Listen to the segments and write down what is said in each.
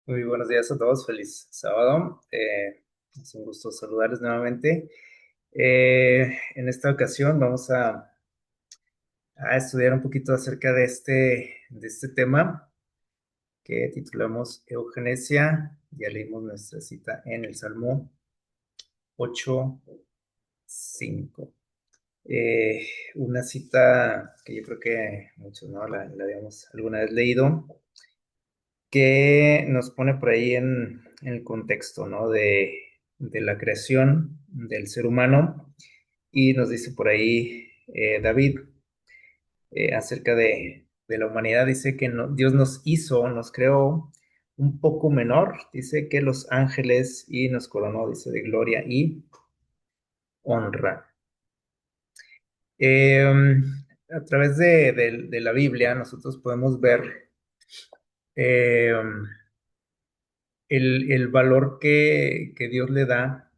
Muy buenos días a todos, feliz sábado. Es un gusto saludarles nuevamente. En esta ocasión vamos a estudiar un poquito acerca de este tema que titulamos Eugenesia. Ya leímos nuestra cita en el Salmo 8:5. Una cita que yo creo que muchos no la habíamos alguna vez leído, que nos pone por ahí en el contexto, ¿no? De la creación del ser humano y nos dice por ahí David acerca de la humanidad, dice que Dios nos creó un poco menor, dice que los ángeles y nos coronó, dice, de gloria y honra. Eh, a través de la Biblia nosotros podemos ver eh, el valor que Dios le da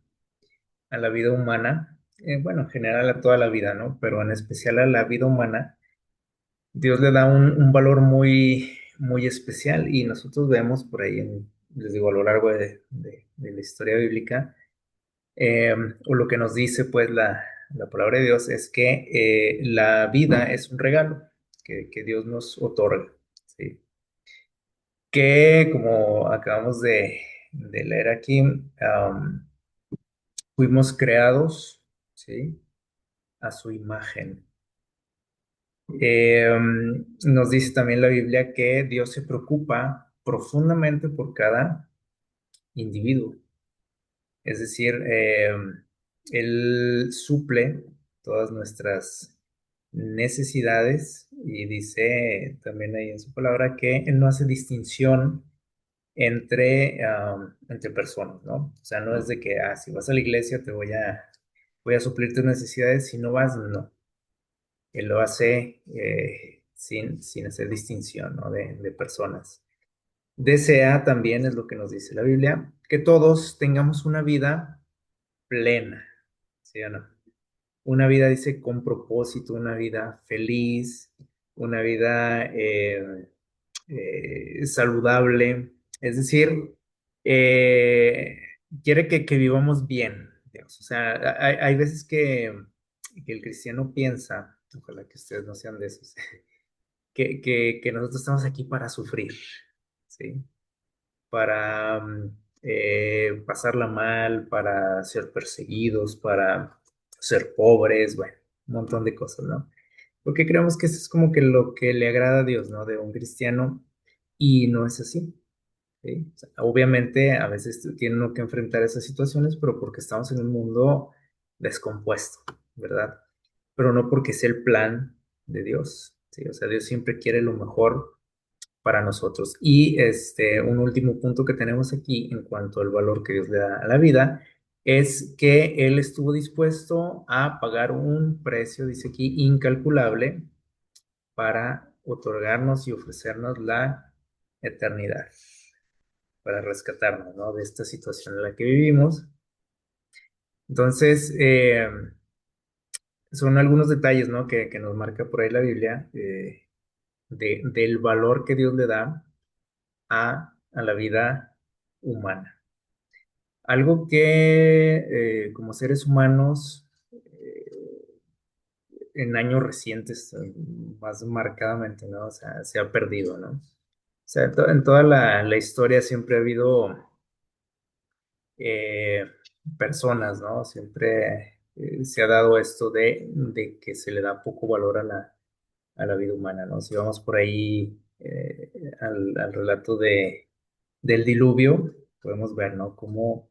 a la vida humana, bueno, en general a toda la vida, ¿no? Pero en especial a la vida humana, Dios le da un valor muy, muy especial y nosotros vemos por ahí, les digo, a lo largo de la historia bíblica, o lo que nos dice pues la palabra de Dios es que la vida es un regalo que Dios nos otorga, ¿sí? Que como acabamos de leer aquí, fuimos creados, ¿sí? A su imagen. Nos dice también la Biblia que Dios se preocupa profundamente por cada individuo. Es decir, Él suple todas nuestras necesidades y dice también ahí en su palabra que Él no hace distinción entre personas, ¿no? O sea, no es de que, si vas a la iglesia te voy a suplir tus necesidades, si no vas, no. Él lo hace sin hacer distinción, ¿no? de personas. Desea también, es lo que nos dice la Biblia, que todos tengamos una vida plena, ¿sí o no? Una vida, dice, con propósito, una vida feliz, una vida saludable. Es decir, eh, quiere que vivamos bien, digamos. O sea, hay veces que el cristiano piensa, ojalá que ustedes no sean de esos, que nosotros estamos aquí para sufrir, ¿sí? Para pasarla mal, para ser perseguidos, para ser pobres, bueno, un montón de cosas, ¿no? Porque creemos que eso es como que lo que le agrada a Dios, ¿no? De un cristiano, y no es así, ¿sí? O sea, obviamente a veces tiene uno que enfrentar esas situaciones, pero porque estamos en un mundo descompuesto, ¿verdad? Pero no porque sea el plan de Dios, ¿sí? O sea, Dios siempre quiere lo mejor para nosotros. Y un último punto que tenemos aquí en cuanto al valor que Dios le da a la vida es que Él estuvo dispuesto a pagar un precio, dice aquí, incalculable para otorgarnos y ofrecernos la eternidad, para rescatarnos, ¿no? De esta situación en la que vivimos. Entonces, son algunos detalles, ¿no? Que nos marca por ahí la Biblia del valor que Dios le da a la vida humana. Algo que como seres humanos en años recientes, más marcadamente, ¿no? O sea, se ha perdido, ¿no? O sea, en toda la historia siempre ha habido eh, personas, ¿no? Siempre se ha dado esto de que se le da poco valor a la vida humana, ¿no? Si vamos por ahí al relato del diluvio, podemos ver, ¿no? Cómo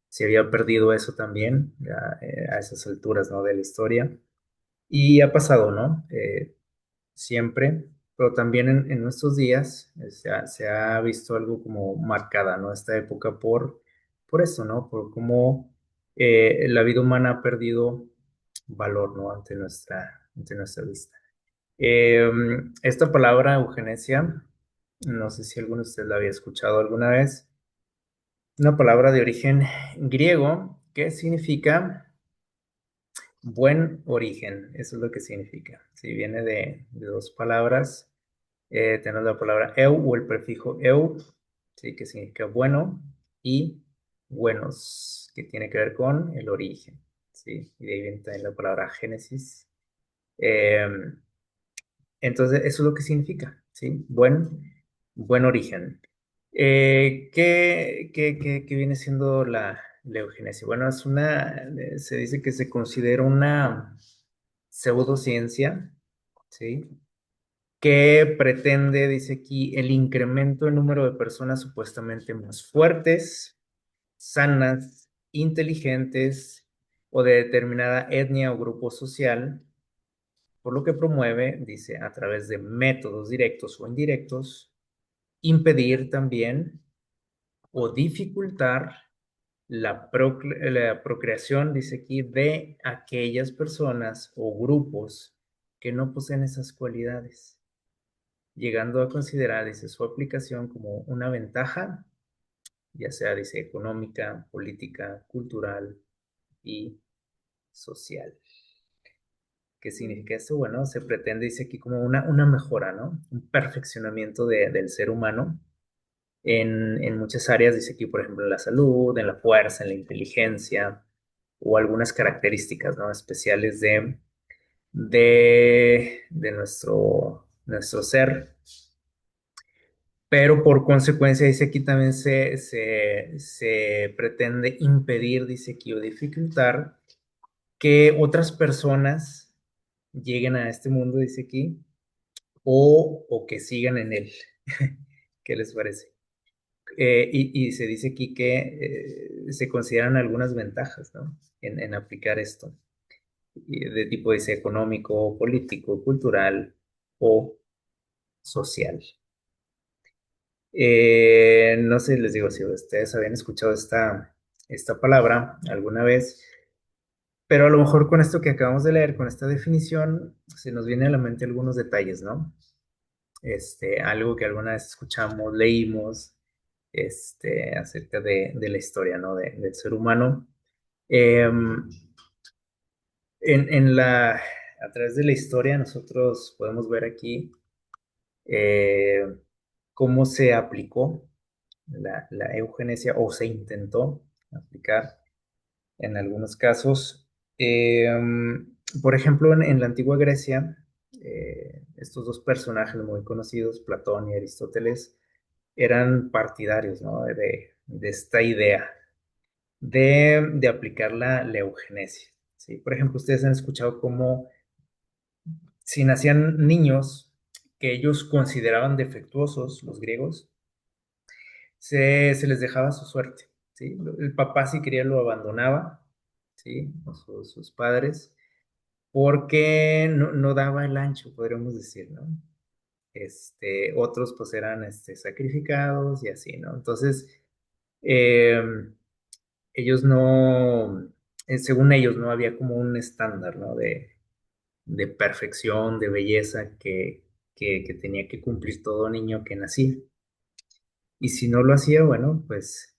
se había perdido eso también a esas alturas, ¿no? De la historia. Y ha pasado, ¿no? Siempre, pero también en nuestros días se ha visto algo como marcada, ¿no? Esta época por eso, ¿no? Por cómo la vida humana ha perdido valor, ¿no? Ante nuestra vista. Eh, Esta palabra, eugenesia, no sé si alguno de ustedes la había escuchado alguna vez, una palabra de origen griego que significa buen origen, eso es lo que significa. Si viene de dos palabras, tenemos la palabra eu o el prefijo eu, ¿sí? Que significa bueno, y buenos, que tiene que ver con el origen, ¿sí? Y de ahí viene también la palabra Génesis. Em, entonces, eso es lo que significa, ¿sí? Buen origen. ¿Qué viene siendo la eugenesia? Bueno, se dice que se considera una pseudociencia, ¿sí? Que pretende, dice aquí, el incremento del número de personas supuestamente más fuertes, sanas, inteligentes o de determinada etnia o grupo social, por lo que promueve, dice, a través de métodos directos o indirectos, impedir también o dificultar la procreación, dice aquí, de aquellas personas o grupos que no poseen esas cualidades, llegando a considerar, dice, su aplicación como una ventaja, ya sea, dice, económica, política, cultural y social. ¿Qué significa esto? Bueno, se pretende, dice aquí, como una mejora, ¿no? Un perfeccionamiento del ser humano en muchas áreas, dice aquí, por ejemplo, en la salud, en la fuerza, en la inteligencia, o algunas características, ¿no? Especiales de nuestro ser. Pero por consecuencia, dice aquí también se pretende impedir, dice aquí, o dificultar que otras personas lleguen a este mundo, dice aquí, o que sigan en él. ¿Qué les parece? Y se dice aquí que se consideran algunas ventajas, ¿no? En aplicar esto, y de tipo, dice, económico, político, cultural o social. No sé, les digo si ustedes habían escuchado esta palabra alguna vez, pero a lo mejor con esto que acabamos de leer, con esta definición, se nos viene a la mente algunos detalles, ¿no? Algo que alguna vez escuchamos, leímos, acerca de la historia, ¿no? Del ser humano. Em, a través de la historia, nosotros podemos ver aquí eh, cómo se aplicó la eugenesia o se intentó aplicar en algunos casos. Por ejemplo, en la antigua Grecia, estos dos personajes muy conocidos, Platón y Aristóteles, eran partidarios, ¿no? de esta idea de aplicar la eugenesia, ¿sí? Por ejemplo, ustedes han escuchado cómo si nacían niños que ellos consideraban defectuosos, los griegos, se les dejaba su suerte, ¿sí? El papá, si quería, lo abandonaba, ¿sí? O sus padres, porque no daba el ancho, podríamos decir, ¿no? Otros pues eran sacrificados y así, ¿no? Entonces, eh, ellos no, según ellos, no había como un estándar, ¿no? De perfección, de belleza que tenía que cumplir todo niño que nacía. Y si no lo hacía, bueno, pues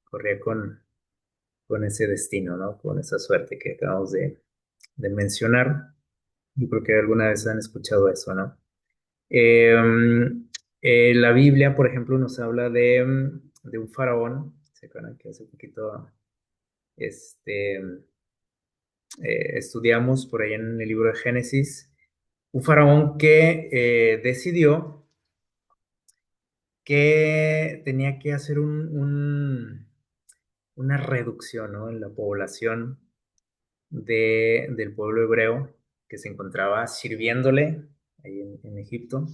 corría con ese destino, ¿no? Con esa suerte que acabamos de mencionar. Yo creo que alguna vez han escuchado eso, ¿no? Eh, la Biblia, por ejemplo, nos habla de un faraón. ¿Se acuerdan que hace poquito este, estudiamos por ahí en el libro de Génesis? Un faraón que decidió que tenía que hacer una reducción, ¿no? En la población del pueblo hebreo que se encontraba sirviéndole ahí en Egipto.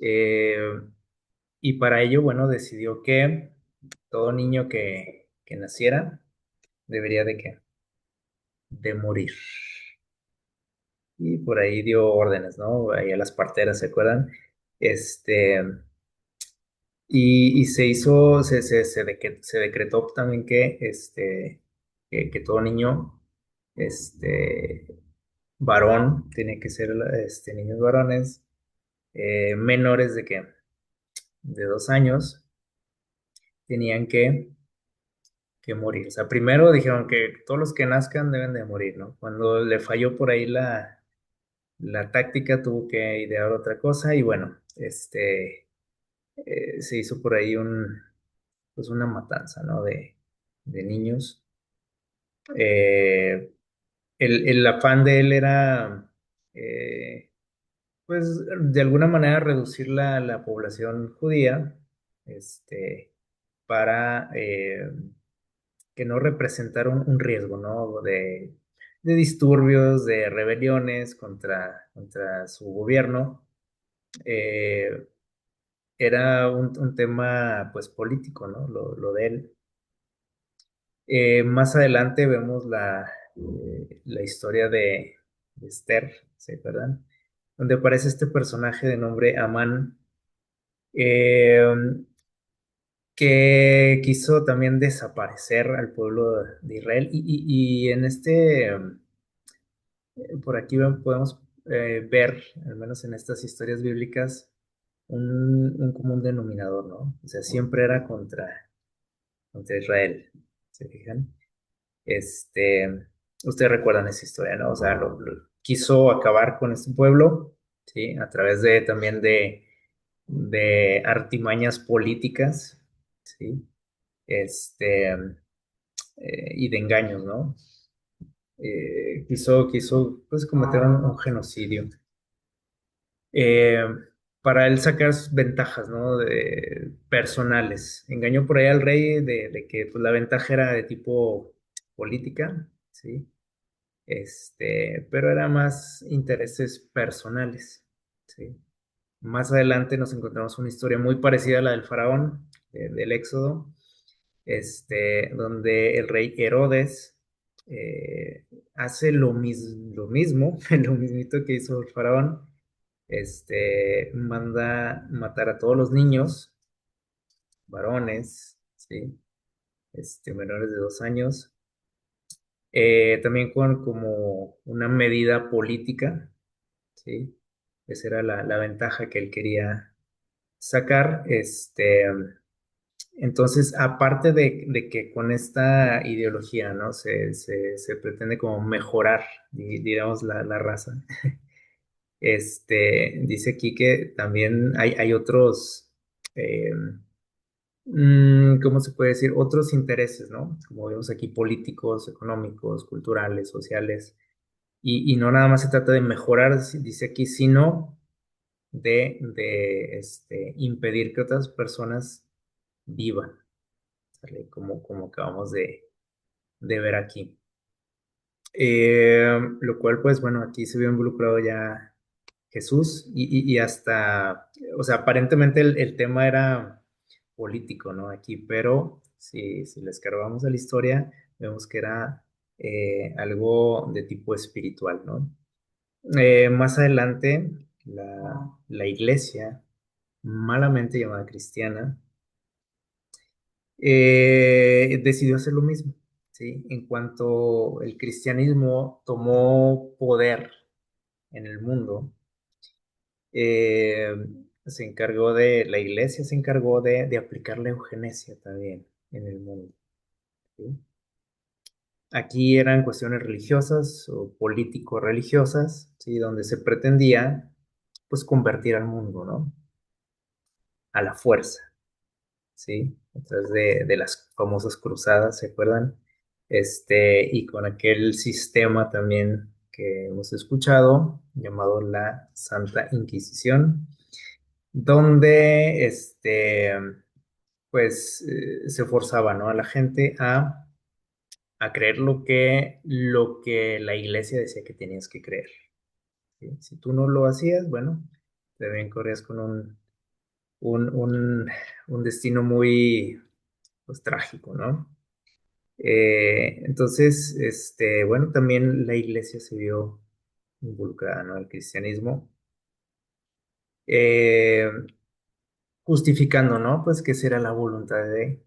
Eh, y para ello, bueno, decidió que todo niño que naciera debería de morir. Y por ahí dio órdenes, ¿no? Ahí a las parteras, ¿se acuerdan? Este, y se decretó también que todo niño, varón, tiene que ser, niños varones, menores de 2 años, tenían que morir. O sea, primero dijeron que todos los que nazcan deben de morir, ¿no? Cuando le falló por ahí la táctica, tuvo que idear otra cosa y bueno, se hizo por ahí pues una matanza, ¿no? De niños. Eh, el afán de él era, eh, pues, de alguna manera reducir la población judía, este, para que no representara un riesgo, ¿no? De disturbios, de rebeliones contra su gobierno. Eh, Era un tema, pues, político, ¿no? Lo de él. Más adelante vemos la historia de Esther, ¿se acuerdan? Donde aparece este personaje de nombre Amán, eh, que quiso también desaparecer al pueblo de Israel. Y en por aquí podemos ver, al menos en estas historias bíblicas, un común denominador, ¿no? O sea, siempre era contra Israel, ¿se fijan? Ustedes recuerdan esa historia, ¿no? O sea, quiso acabar con este pueblo, ¿sí? A través también de artimañas políticas, ¿sí? Este, y de engaños, ¿no? Quiso, pues, cometer un genocidio. eh, para él sacar sus ventajas, ¿no? Personales. Engañó por ahí al rey de que, pues, la ventaja era de tipo política, ¿sí? Pero era más intereses personales, ¿sí? Más adelante nos encontramos una historia muy parecida a la del faraón, del Éxodo, donde el rey Herodes hace lo mismo, lo mismito que hizo el faraón, manda matar a todos los niños, varones, ¿sí? Menores de 2 años, también con como una medida política, ¿sí? Esa era la ventaja que él quería sacar. Entonces, aparte de que con esta ideología, ¿no? Se pretende como mejorar, digamos, la raza. Dice aquí que también hay otros, eh, ¿cómo se puede decir? Otros intereses, ¿no? Como vemos aquí, políticos, económicos, culturales, sociales. Y no nada más se trata de mejorar, dice aquí, sino de impedir que otras personas vivan, ¿sale? Como acabamos de ver aquí. Lo cual, pues bueno, aquí se vio involucrado ya Jesús y hasta, o sea, aparentemente el tema era político, ¿no? Aquí, pero si le escarbamos a la historia, vemos que era algo de tipo espiritual, ¿no? Más adelante, la iglesia, malamente llamada cristiana, decidió hacer lo mismo, ¿sí? En cuanto el cristianismo tomó poder en el mundo, eh, la iglesia se encargó de aplicar la eugenesia también en el mundo, ¿sí? Aquí eran cuestiones religiosas o político-religiosas, ¿sí? Donde se pretendía, pues, convertir al mundo, ¿no? A la fuerza, ¿sí? A través de las famosas cruzadas, ¿se acuerdan? Y con aquel sistema también que hemos escuchado, llamado la Santa Inquisición, donde, pues, se forzaba, ¿no? A la gente a creer lo que la iglesia decía que tenías que creer, ¿sí? Si tú no lo hacías, bueno, te ven corrías con un, un, un destino muy, pues, trágico, ¿no? Entonces, bueno, también la iglesia se vio involucrada, ¿no? El cristianismo, eh, justificando, ¿no? Pues que esa era la voluntad de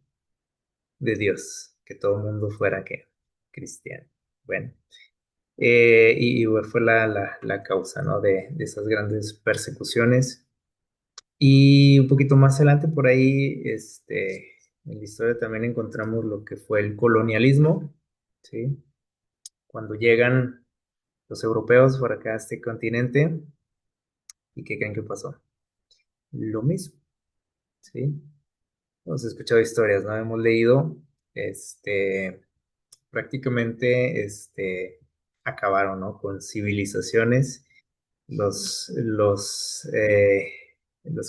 Dios, que todo el mundo fuera que cristiano. Bueno, y fue la causa, ¿no? De esas grandes persecuciones. Y un poquito más adelante por ahí, en la historia también encontramos lo que fue el colonialismo, ¿sí? Cuando llegan los europeos por acá a este continente, ¿y qué creen que pasó? Lo mismo, ¿sí? Hemos escuchado historias, ¿no? Hemos leído, este, prácticamente, acabaron, ¿no? Con civilizaciones, los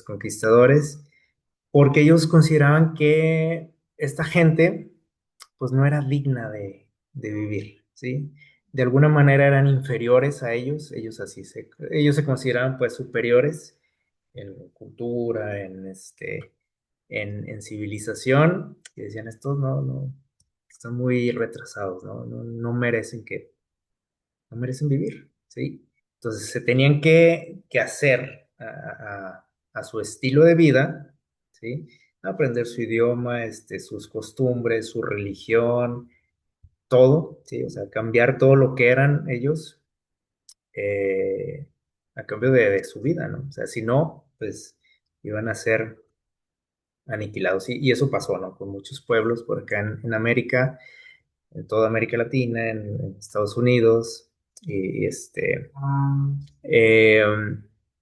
conquistadores, porque ellos consideraban que esta gente, pues no era digna de vivir, ¿sí? De alguna manera eran inferiores a ellos, ellos se consideraban pues superiores en cultura, en civilización, y decían, estos no, están muy retrasados, no merecen no merecen vivir, ¿sí? Entonces se tenían que hacer a su estilo de vida, ¿sí? Aprender su idioma, sus costumbres, su religión, todo, ¿sí? O sea, cambiar todo lo que eran ellos eh, a cambio de su vida, ¿no? O sea, si no, pues iban a ser aniquilados. Y eso pasó, ¿no? Con muchos pueblos por acá en América, en toda América Latina, en Estados Unidos, y eh,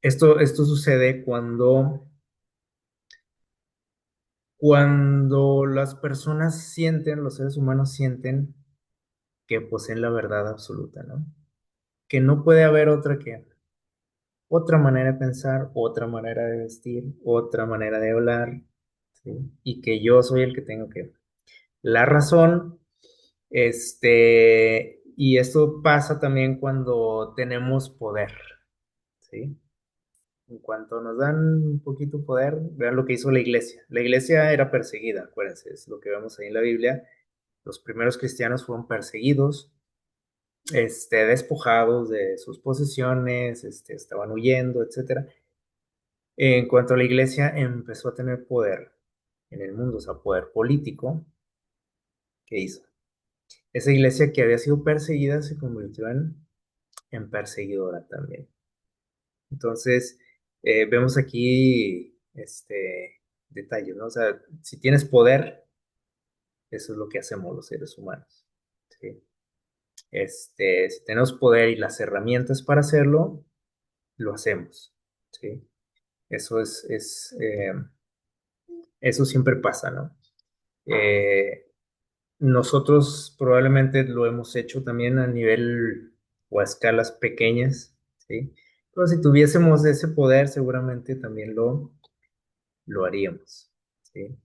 esto sucede cuando las personas sienten, los seres humanos sienten que poseen la verdad absoluta, ¿no? Que no puede haber otra manera de pensar, otra manera de vestir, otra manera de hablar, ¿sí? Y que yo soy el que tengo que la razón, y esto pasa también cuando tenemos poder, ¿sí? En cuanto nos dan un poquito poder, vean lo que hizo la iglesia. La iglesia era perseguida, acuérdense, es lo que vemos ahí en la Biblia. Los primeros cristianos fueron perseguidos, despojados de sus posesiones, estaban huyendo, etcétera. En cuanto a la iglesia empezó a tener poder en el mundo, o sea, poder político, ¿qué hizo? Esa iglesia que había sido perseguida se convirtió en perseguidora también. Entonces, vemos aquí detalles, ¿no? O sea, si tienes poder, eso es lo que hacemos los seres humanos, ¿sí? Si tenemos poder y las herramientas para hacerlo, lo hacemos, ¿sí? Eso eso siempre pasa, ¿no? Eh, Nosotros probablemente lo hemos hecho también a nivel o a escalas pequeñas, ¿sí? Pero si tuviésemos ese poder, seguramente también lo haríamos, ¿sí?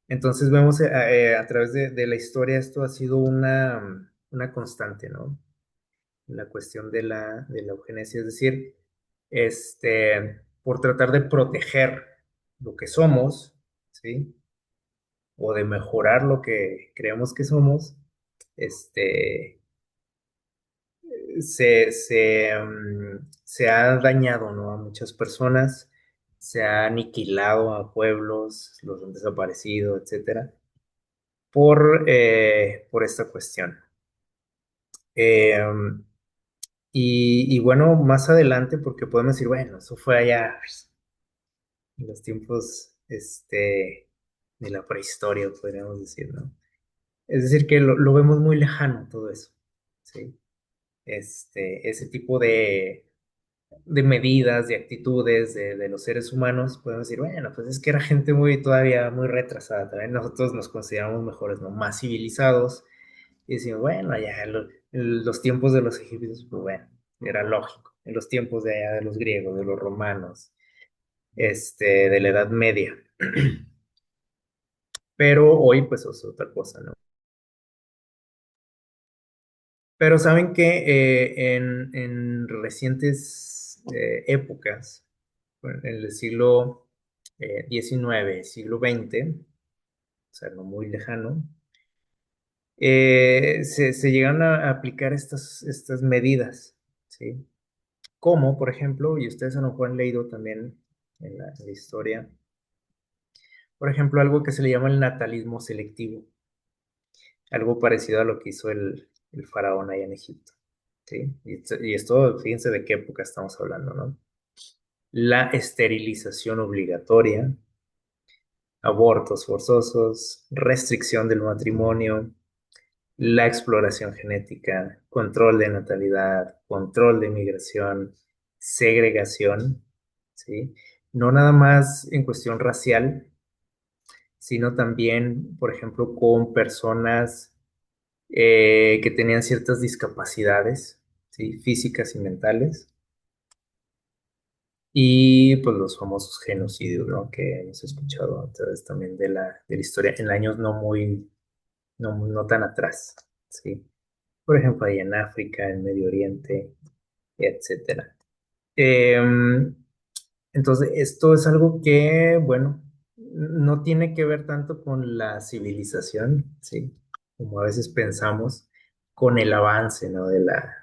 Entonces vemos a través de la historia, esto ha sido una constante, ¿no? La cuestión de la eugenesia, es decir, por tratar de proteger lo que somos, ¿sí? O de mejorar lo que creemos que somos, este, se ha dañado, ¿no? A muchas personas, se ha aniquilado a pueblos, los han desaparecido, etcétera, por esta cuestión. Eh, y bueno, más adelante, porque podemos decir, bueno, eso fue allá pues, en los tiempos, de la prehistoria, podríamos decir, ¿no? Es decir, que lo vemos muy lejano todo eso, ¿sí? Ese tipo de medidas, de actitudes de los seres humanos, podemos decir, bueno, pues es que era gente todavía muy retrasada, también nosotros nos consideramos mejores, ¿no? Más civilizados, y decimos, bueno, ya en los tiempos de los egipcios, pues bueno, era lógico, en los tiempos de allá de los griegos, de los romanos, de la Edad Media, pero hoy pues es otra cosa, ¿no? Pero saben que en recientes épocas, bueno, en el siglo XIX, siglo XX, o sea, no muy lejano, se llegaron a aplicar estas medidas, ¿sí? Como, por ejemplo, y ustedes a lo mejor han leído también en la historia, por ejemplo, algo que se le llama el natalismo selectivo, algo parecido a lo que hizo el faraón allá en Egipto, ¿sí? Y esto, fíjense de qué época estamos hablando, ¿no? La esterilización obligatoria, abortos forzosos, restricción del matrimonio, la exploración genética, control de natalidad, control de migración, segregación, ¿sí? no nada más en cuestión racial, sino también, por ejemplo, con personas que tenían ciertas discapacidades, ¿sí? Físicas y mentales, y pues los famosos genocidios, ¿no? Que hemos escuchado a través también de la historia en años no tan atrás, ¿sí? Por ejemplo, ahí en África, en Medio Oriente, etcétera. Em, entonces, esto es algo que, bueno, no tiene que ver tanto con la civilización, ¿sí? Como a veces pensamos, con el avance, ¿no? De la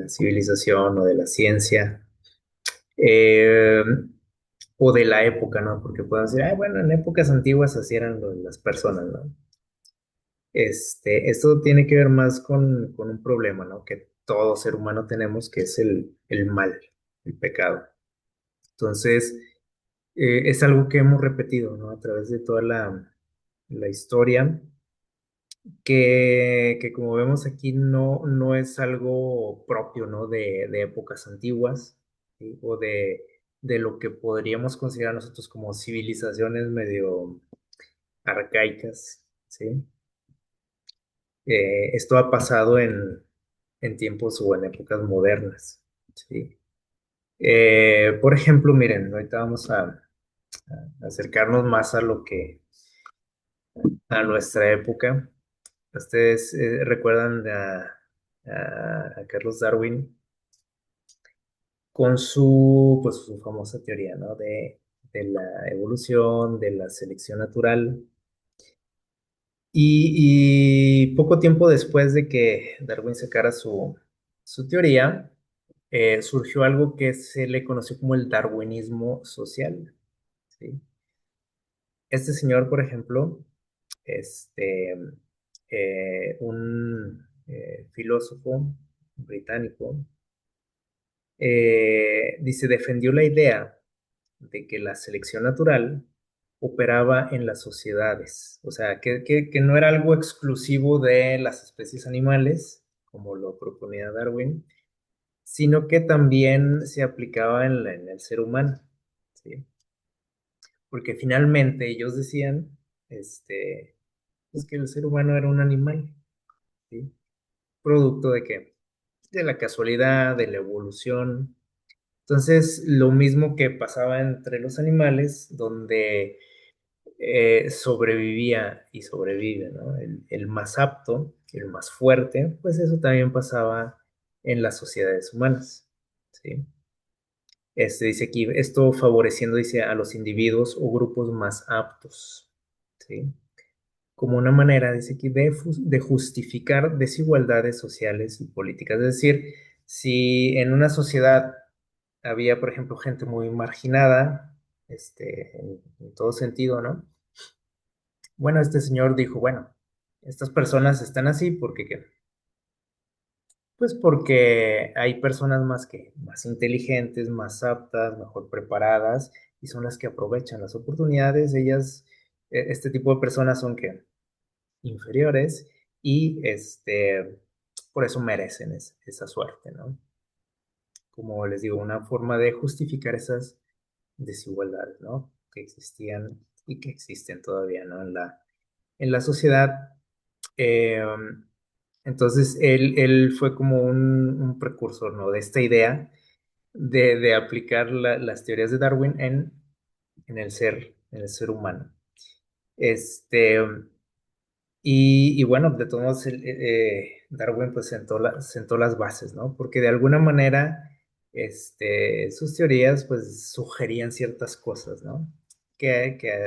civilización o de la ciencia, eh, o de la época, ¿no? Porque pueden decir, ah, bueno, en épocas antiguas así eran las personas, ¿no? Esto tiene que ver más con un problema, ¿no? Que todo ser humano tenemos, que es el mal, el pecado. Entonces, es algo que hemos repetido, ¿no? A través de toda la historia, que como vemos aquí no es algo propio, ¿no? De épocas antiguas, ¿sí? O de lo que podríamos considerar nosotros como civilizaciones medio arcaicas, ¿sí? Esto ha pasado en tiempos o en épocas modernas, ¿sí? Por ejemplo, miren, ahorita vamos a acercarnos más a nuestra época. ¿Ustedes recuerdan a Carlos Darwin con su famosa teoría, ¿no? De la evolución, de la selección natural? Y poco tiempo después de que Darwin sacara su teoría, surgió algo que se le conoció como el darwinismo social, ¿sí? Este señor, por ejemplo, este, un filósofo británico, dice, defendió la idea de que la selección natural operaba en las sociedades, o sea, que no era algo exclusivo de las especies animales, como lo proponía Darwin, sino que también se aplicaba en el ser humano, ¿sí? Porque finalmente ellos decían, pues que el ser humano era un animal, ¿sí? ¿Producto de qué? De la casualidad, de la evolución. Entonces, lo mismo que pasaba entre los animales, donde sobrevivía y sobrevive, ¿no? El más apto, el más fuerte, pues eso también pasaba en las sociedades humanas, ¿sí? Dice aquí, esto favoreciendo, dice, a los individuos o grupos más aptos, ¿sí? Como una manera, dice aquí, de justificar desigualdades sociales y políticas. Es decir, si en una sociedad había, por ejemplo, gente muy marginada, en todo sentido, ¿no? Bueno, este señor dijo, bueno, estas personas están así porque, ¿qué? Pues porque hay personas más inteligentes, más aptas, mejor preparadas, y son las que aprovechan las oportunidades. Ellas, este tipo de personas son que inferiores, y por eso merecen esa suerte, ¿no? Como les digo, una forma de justificar esas desigualdades, ¿no? Que existían y que existen todavía, ¿no? En la sociedad. Eh, entonces, él fue como un precursor, ¿no? De esta idea de aplicar las teorías de Darwin en el ser humano. Este, y bueno, de todos modos, Darwin pues sentó las bases, ¿no? Porque de alguna manera, sus teorías pues sugerían ciertas cosas, ¿no?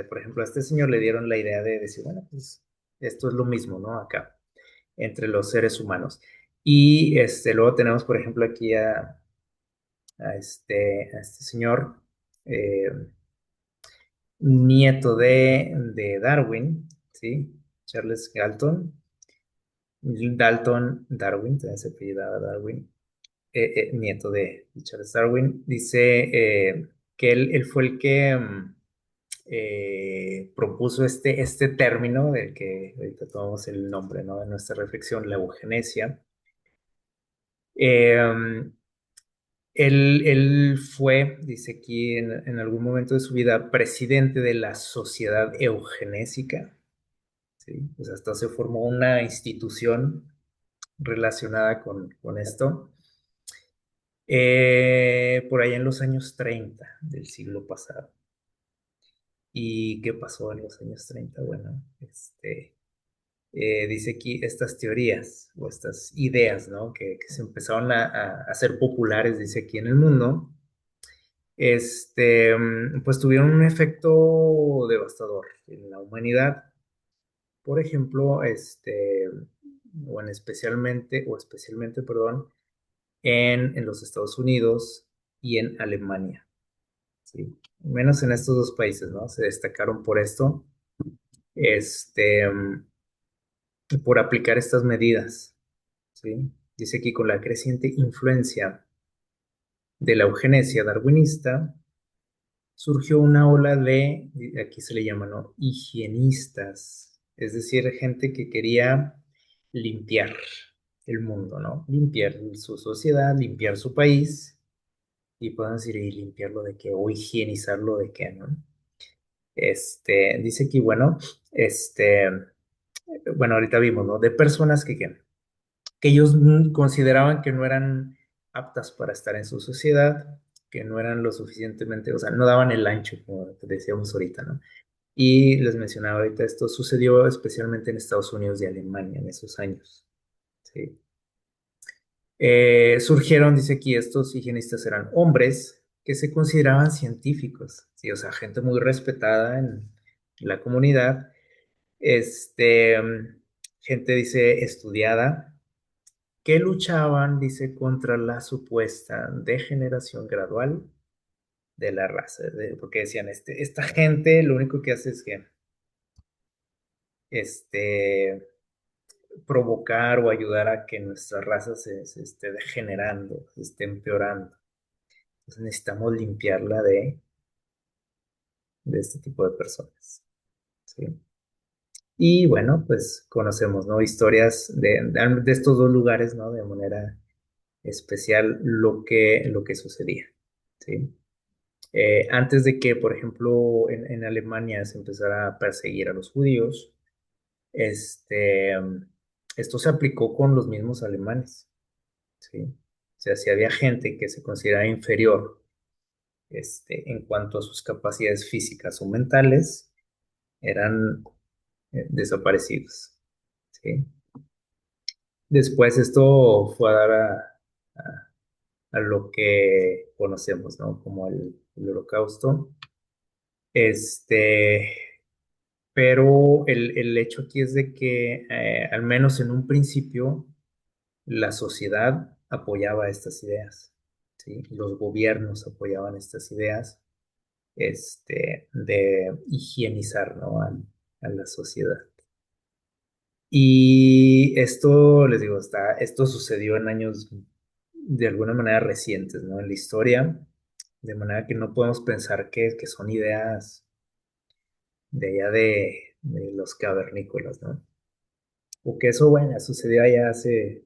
Por ejemplo, a este señor le dieron la idea de decir, bueno, pues esto es lo mismo, ¿no? Acá, entre los seres humanos. Y luego tenemos, por ejemplo, aquí a este señor, eh, nieto de Darwin, ¿sí? Charles Dalton Darwin, también se apellidaba Darwin, nieto de Charles Darwin, dice que él fue el que propuso este término del que ahorita tomamos el nombre, ¿no? De nuestra reflexión, la eugenesia. Él fue, dice aquí, en algún momento de su vida, presidente de la Sociedad Eugenésica, ¿sí? Pues hasta se formó una institución relacionada con esto, por allá en los años 30 del siglo pasado. ¿Y qué pasó en los años 30? Bueno, dice aquí estas teorías o estas ideas, ¿no? Que se empezaron a hacer populares, dice aquí en el mundo, pues tuvieron un efecto devastador en la humanidad. Por ejemplo, o especialmente, perdón, en los Estados Unidos y en Alemania, ¿sí? Menos en estos dos países, ¿no? Se destacaron por esto, este, mm, por aplicar estas medidas, ¿sí? Dice aquí con la creciente influencia de la eugenesia darwinista, surgió una ola aquí se le llama, ¿no? Higienistas, es decir, gente que quería limpiar el mundo, ¿no? Limpiar su sociedad, limpiar su país, y pueden decir, ¿y limpiarlo de qué? O higienizarlo de qué, ¿no? Dice aquí, bueno, ahorita vimos, ¿no? De personas que ellos consideraban que no eran aptas para estar en su sociedad, que no eran lo suficientemente, o sea, no daban el ancho, como te decíamos ahorita, ¿no? Y les mencionaba ahorita, esto sucedió especialmente en Estados Unidos y Alemania en esos años, ¿sí? Surgieron, dice aquí, estos higienistas eran hombres que se consideraban científicos, ¿sí? O sea, gente muy respetada en la comunidad, gente, dice, estudiada, que luchaban, dice, contra la supuesta degeneración gradual de la raza, porque decían, esta gente lo único que hace es que, este, provocar o ayudar a que nuestra raza se esté degenerando, se esté empeorando. Entonces necesitamos limpiarla de este tipo de personas, ¿sí? Y bueno, pues conocemos, ¿no? Historias de estos dos lugares, ¿no? De manera especial lo que sucedía, ¿sí? Antes de que, por ejemplo, en Alemania se empezara a perseguir a los judíos, este, um, esto se aplicó con los mismos alemanes, ¿sí? O sea, si había gente que se consideraba inferior, en cuanto a sus capacidades físicas o mentales, eran desaparecidos, ¿sí? Después esto fue a dar a lo que conocemos, ¿no? Como el Holocausto. Este, pero el hecho aquí es de que, al menos en un principio, la sociedad apoyaba estas ideas, ¿sí? Los gobiernos apoyaban estas ideas, de higienizar, ¿no? A la sociedad. Y esto, les digo, esto sucedió en años de alguna manera recientes, ¿no? En la historia, de manera que no podemos pensar que son ideas de allá de los cavernícolas, ¿no? O que eso, bueno, sucedió allá hace,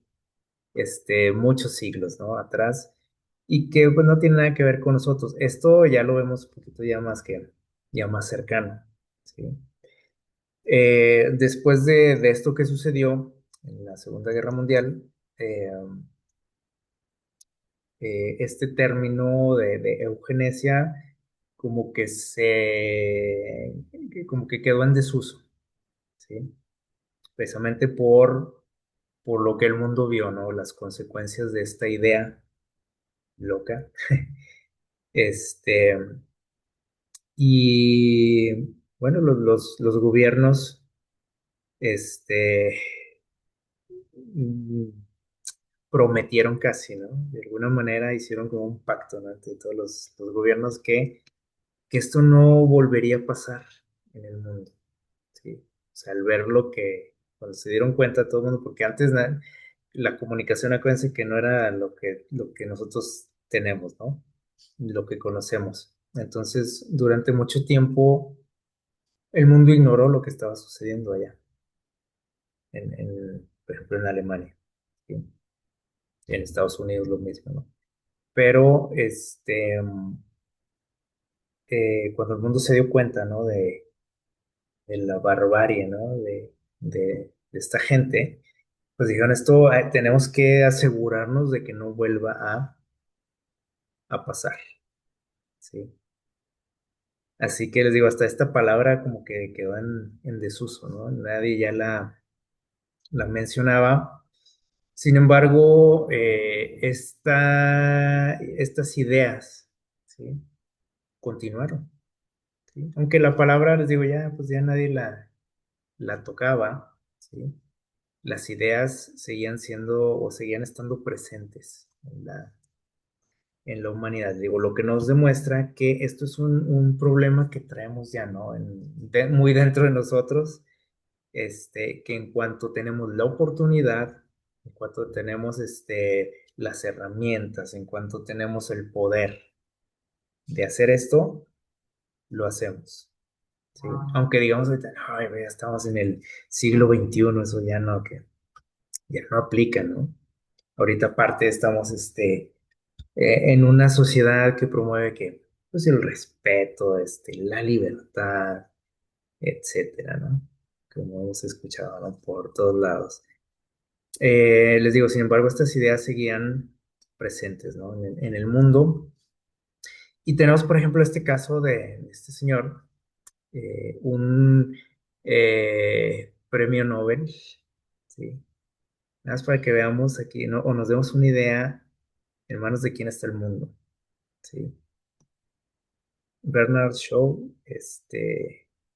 muchos siglos, ¿no? Atrás, y que pues no tiene nada que ver con nosotros. Esto ya lo vemos un poquito ya más cercano, ¿sí? Después de esto que sucedió en la Segunda Guerra Mundial, eh, este término de eugenesia como que como que quedó en desuso, ¿sí? Precisamente por lo que el mundo vio, ¿no? Las consecuencias de esta idea loca. Este, y bueno, los gobiernos, este, mm, prometieron casi, ¿no? De alguna manera hicieron como un pacto, ¿no? Entre todos los gobiernos que esto no volvería a pasar en el mundo, ¿sí? O sea, al ver cuando se dieron cuenta todo el mundo, porque antes la comunicación, acuérdense que no era lo que nosotros tenemos, ¿no? Lo que conocemos. Entonces, durante mucho tiempo, el mundo ignoró lo que estaba sucediendo allá, por ejemplo, en Alemania, ¿sí? En Estados Unidos lo mismo, ¿no? pero cuando el mundo se dio cuenta, ¿no? De la barbarie, ¿no? De esta gente, pues dijeron esto, tenemos que asegurarnos de que no vuelva a pasar, ¿sí? Así que les digo, hasta esta palabra como que quedó en desuso, ¿no? Nadie ya la mencionaba. Sin embargo, estas ideas, ¿sí? Continuaron, ¿sí? Aunque la palabra, les digo, ya, pues ya nadie la tocaba, ¿sí? Las ideas seguían siendo o seguían estando presentes en la humanidad. Digo, lo que nos demuestra que esto es un problema que traemos ya, ¿no? Muy dentro de nosotros, que en cuanto tenemos la oportunidad, en cuanto tenemos las herramientas, en cuanto tenemos el poder de hacer esto, lo hacemos. ¿Sí? Aunque digamos ahorita, ay, ya estamos en el siglo XXI, eso ya no aplica, ¿no? Ahorita aparte estamos en una sociedad que promueve pues el respeto, la libertad, etcétera, ¿no? Como hemos escuchado, ¿no? Por todos lados. Les digo, sin embargo, estas ideas seguían presentes, ¿no? En el mundo. Y tenemos, por ejemplo, este caso de este señor, un premio Nobel, ¿sí? Nada más para que veamos aquí, ¿no? O nos demos una idea en manos de quién está el mundo, ¿sí? Bernard Shaw,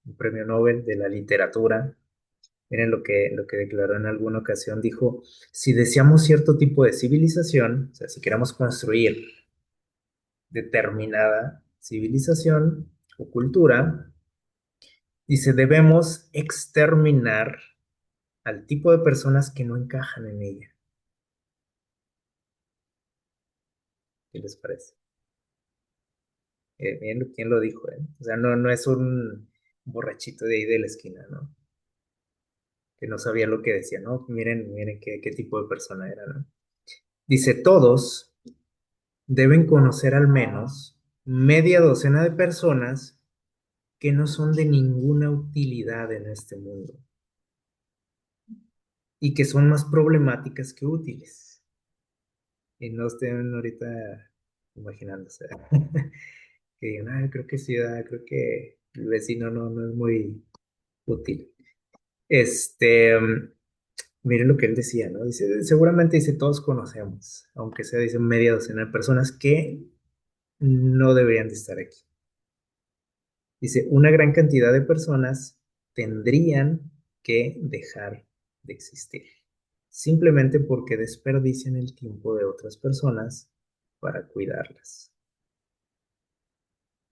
un premio Nobel de la literatura. Miren lo que declaró en alguna ocasión, dijo, si deseamos cierto tipo de civilización, o sea, si queremos construir determinada civilización o cultura, dice, debemos exterminar al tipo de personas que no encajan en ella. ¿Qué les parece? Miren quién lo dijo, ¿eh? O sea, no es un borrachito de ahí de la esquina, ¿no? Que no sabía lo que decía, ¿no? Miren qué tipo de persona era, ¿no? Dice, todos deben conocer al menos media docena de personas que no son de ninguna utilidad en este mundo y que son más problemáticas que útiles. Y no estén ahorita imaginándose que digan, creo que sí, creo que el vecino no es muy útil. Miren lo que él decía, ¿no? Dice, seguramente dice, todos conocemos, aunque sea, dice, media docena de personas que no deberían de estar aquí. Dice, una gran cantidad de personas tendrían que dejar de existir, simplemente porque desperdician el tiempo de otras personas para cuidarlas.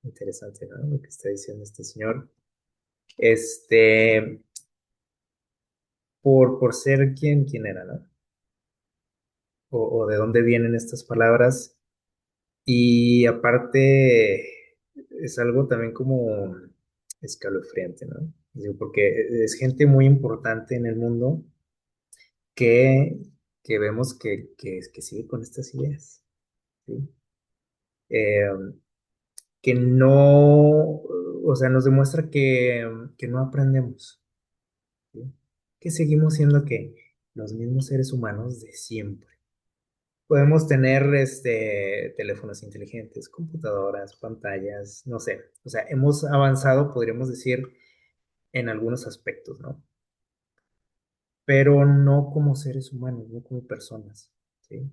Interesante, ¿no? Lo que está diciendo este señor. Este, por ser quien era, ¿no? O de dónde vienen estas palabras. Y aparte, es algo también como escalofriante, ¿no? Digo, porque es gente muy importante en el mundo que, que vemos que sigue con estas ideas, ¿sí? Eh, que no, o sea, nos demuestra que no aprendemos, ¿sí? Que seguimos siendo los mismos seres humanos de siempre. Podemos tener teléfonos inteligentes, computadoras, pantallas, no sé. O sea, hemos avanzado, podríamos decir, en algunos aspectos, ¿no? Pero no como seres humanos, no como personas, ¿sí?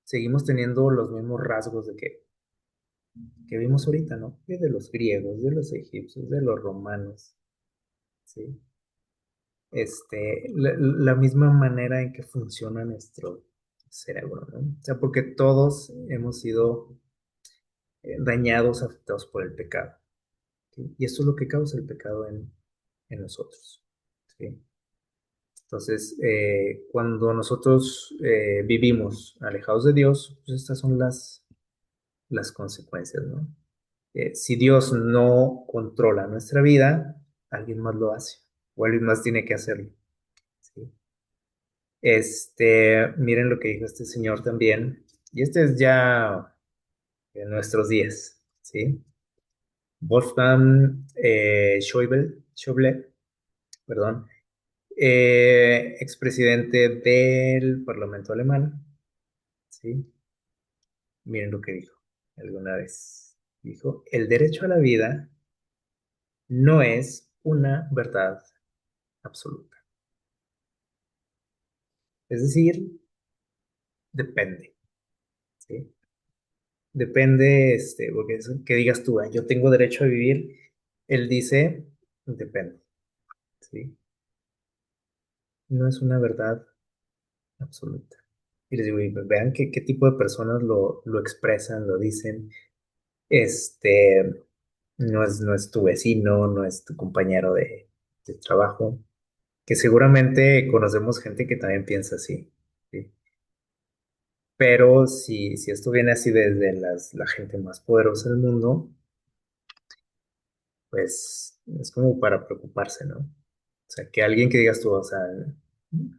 Seguimos teniendo los mismos rasgos que vimos ahorita, ¿no? Que de los griegos, de los egipcios, de los romanos, ¿sí? La misma manera en que funciona nuestro cerebro, ¿no? O sea, porque todos hemos sido dañados, afectados por el pecado, ¿sí? Y eso es lo que causa el pecado en nosotros, ¿sí? Entonces, cuando nosotros vivimos alejados de Dios, pues estas son las consecuencias, ¿no? Si Dios no controla nuestra vida, alguien más lo hace, o alguien más tiene que hacerlo, ¿sí? Miren lo que dijo este señor también. Y este es ya en nuestros días, ¿sí? Wolfgang Schäuble, perdón, expresidente del Parlamento alemán, ¿sí? Miren lo que dijo alguna vez. Dijo, el derecho a la vida no es una verdad absoluta. Es decir, depende, ¿sí? Depende, porque que digas tú, "Ah, yo tengo derecho a vivir", él dice, depende, ¿sí? No es una verdad absoluta. Y les digo, y vean qué tipo de personas lo expresan, lo dicen. Este, no es tu vecino, no es tu compañero de trabajo, que seguramente conocemos gente que también piensa así, ¿sí? Pero si esto viene así desde la gente más poderosa del mundo, pues es como para preocuparse, ¿no? O sea, que alguien que digas tú, o sea,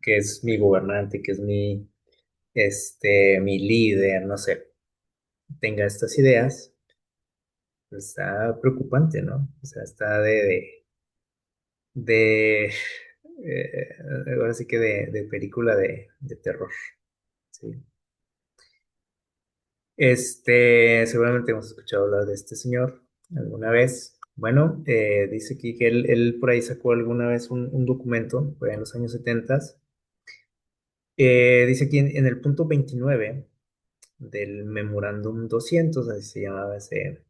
que es mi gobernante, que es mi líder, no sé, tenga estas ideas, pues está preocupante, ¿no? O sea, está de, eh, ahora sí que de película de terror, ¿sí? Seguramente hemos escuchado hablar de este señor alguna vez. Bueno, dice aquí que él por ahí sacó alguna vez un documento, fue en los años 70. Dice aquí en el punto 29 del Memorándum 200, así se llamaba ese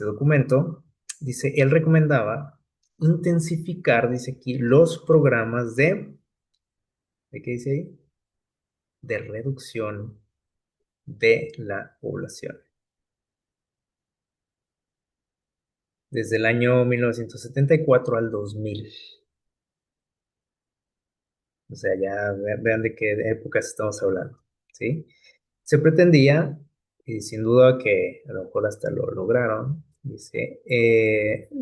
documento, dice, él recomendaba intensificar, dice aquí, los programas ¿de qué dice ahí? De reducción de la población. Desde el año 1974 al 2000. O sea, ya vean de qué épocas estamos hablando, ¿sí? Se pretendía, y sin duda que a lo mejor hasta lo lograron, dice,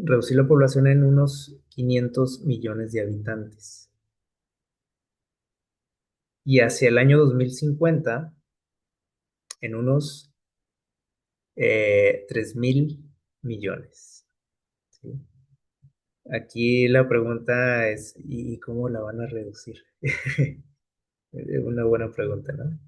reducir la población en unos 500 millones de habitantes. Y hacia el año 2050, en unos 3.000 millones, ¿sí? Aquí la pregunta es, ¿y cómo la van a reducir? Es una buena pregunta, ¿no?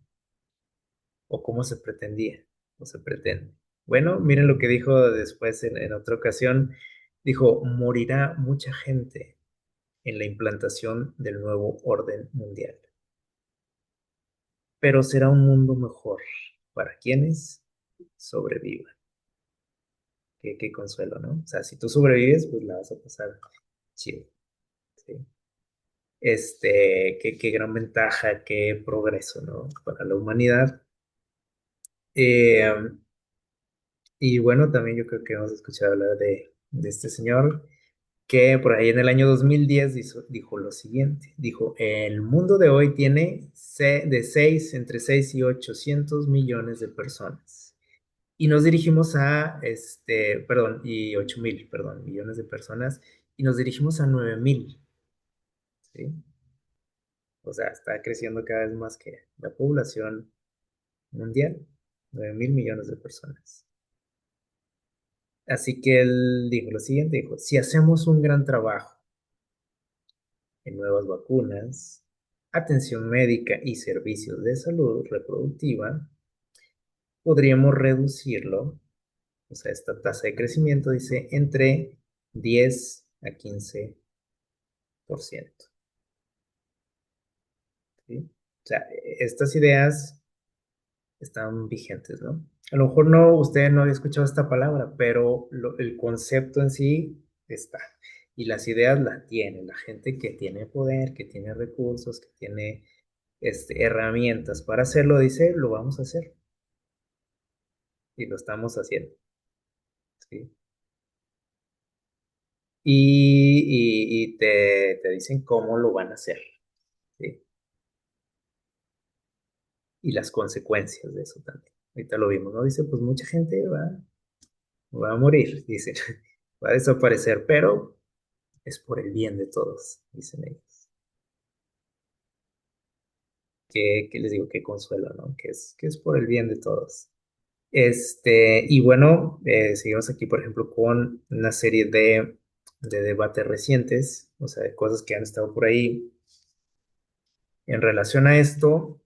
¿O cómo se pretendía o se pretende? Bueno, miren lo que dijo después en otra ocasión. Dijo, morirá mucha gente en la implantación del nuevo orden mundial, pero será un mundo mejor para quienes sobrevivan. Qué consuelo, ¿no? O sea, si tú sobrevives, pues la vas a pasar chido, ¿sí? Qué gran ventaja, qué progreso, ¿no? Para la humanidad. Eh, y bueno, también yo creo que hemos escuchado hablar de este señor que por ahí en el año 2010 dijo lo siguiente, dijo, el mundo de hoy tiene entre 6 y 800 millones de personas. Y nos dirigimos perdón, y 8.000, perdón, millones de personas, y nos dirigimos a 9.000, ¿sí? O sea, está creciendo cada vez más que la población mundial, 9.000 millones de personas. Así que él dijo lo siguiente, dijo, si hacemos un gran trabajo en nuevas vacunas, atención médica y servicios de salud reproductiva, podríamos reducirlo, o sea, esta tasa de crecimiento dice entre 10 a 15%, ¿sí? O sea, estas ideas están vigentes, ¿no? A lo mejor no, usted no había escuchado esta palabra, pero el concepto en sí está. Y las ideas las tiene la gente que tiene poder, que tiene recursos, que tiene herramientas para hacerlo, dice, lo vamos a hacer. Y lo estamos haciendo, ¿sí? Y te dicen cómo lo van a hacer, ¿sí? Y las consecuencias de eso también. Ahorita lo vimos, ¿no? Dice, pues mucha gente va a morir, dice, va a desaparecer, pero es por el bien de todos, dicen ellos. que les digo que consuelo, ¿no? Que es por el bien de todos. Y bueno, seguimos aquí, por ejemplo, con una serie de debates recientes, o sea, de cosas que han estado por ahí. En relación a esto,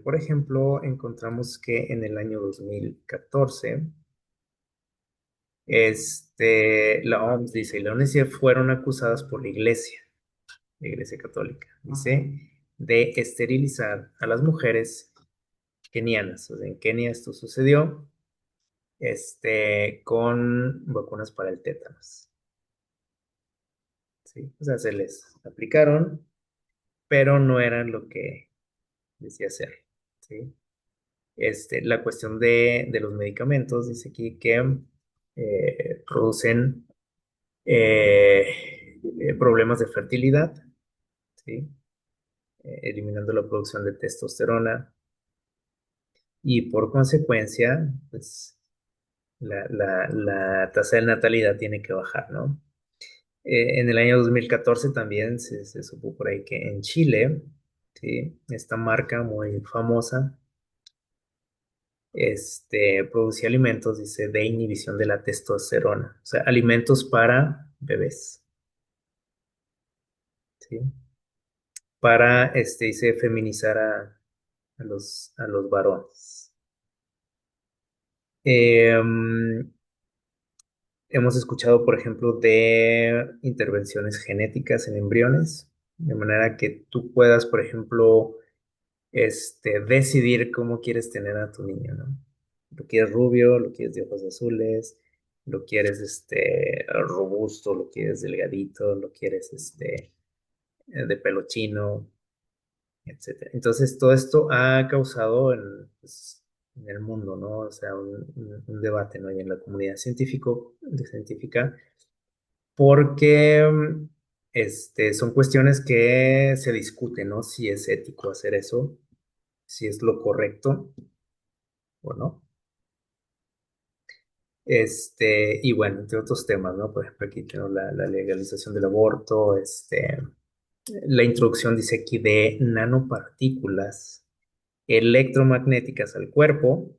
por ejemplo, encontramos que en el año 2014, la OMS dice, y la UNICEF fueron acusadas por la Iglesia Católica, dice, de esterilizar a las mujeres kenianas. O sea, en Kenia esto sucedió, con vacunas para el tétanos, ¿sí? O sea, se les aplicaron, pero no eran lo que decía ser, ¿sí? La cuestión de los medicamentos, dice aquí que producen problemas de fertilidad, ¿sí? Eliminando la producción de testosterona y por consecuencia, pues la tasa de natalidad tiene que bajar, ¿no? En el año 2014 también se supo por ahí que en Chile, ¿sí? Esta marca muy famosa, producía alimentos, dice, de inhibición de la testosterona, o sea, alimentos para bebés, ¿sí? Para, dice, feminizar a los varones. Em, Hemos escuchado, por ejemplo, de intervenciones genéticas en embriones, de manera que tú puedas, por ejemplo, decidir cómo quieres tener a tu niño, ¿no? Lo quieres rubio, lo quieres de ojos azules, lo quieres, robusto, lo quieres delgadito, lo quieres, de pelo chino, etcétera. Entonces, todo esto ha causado pues, en el mundo, ¿no? O sea, un debate, ¿no? Y en la comunidad científica, porque son cuestiones que se discuten, ¿no? Si es ético hacer eso, si es lo correcto o no. Y bueno, entre otros temas, ¿no? Por ejemplo, aquí tenemos la legalización del aborto, la introducción, dice aquí, de nanopartículas electromagnéticas al cuerpo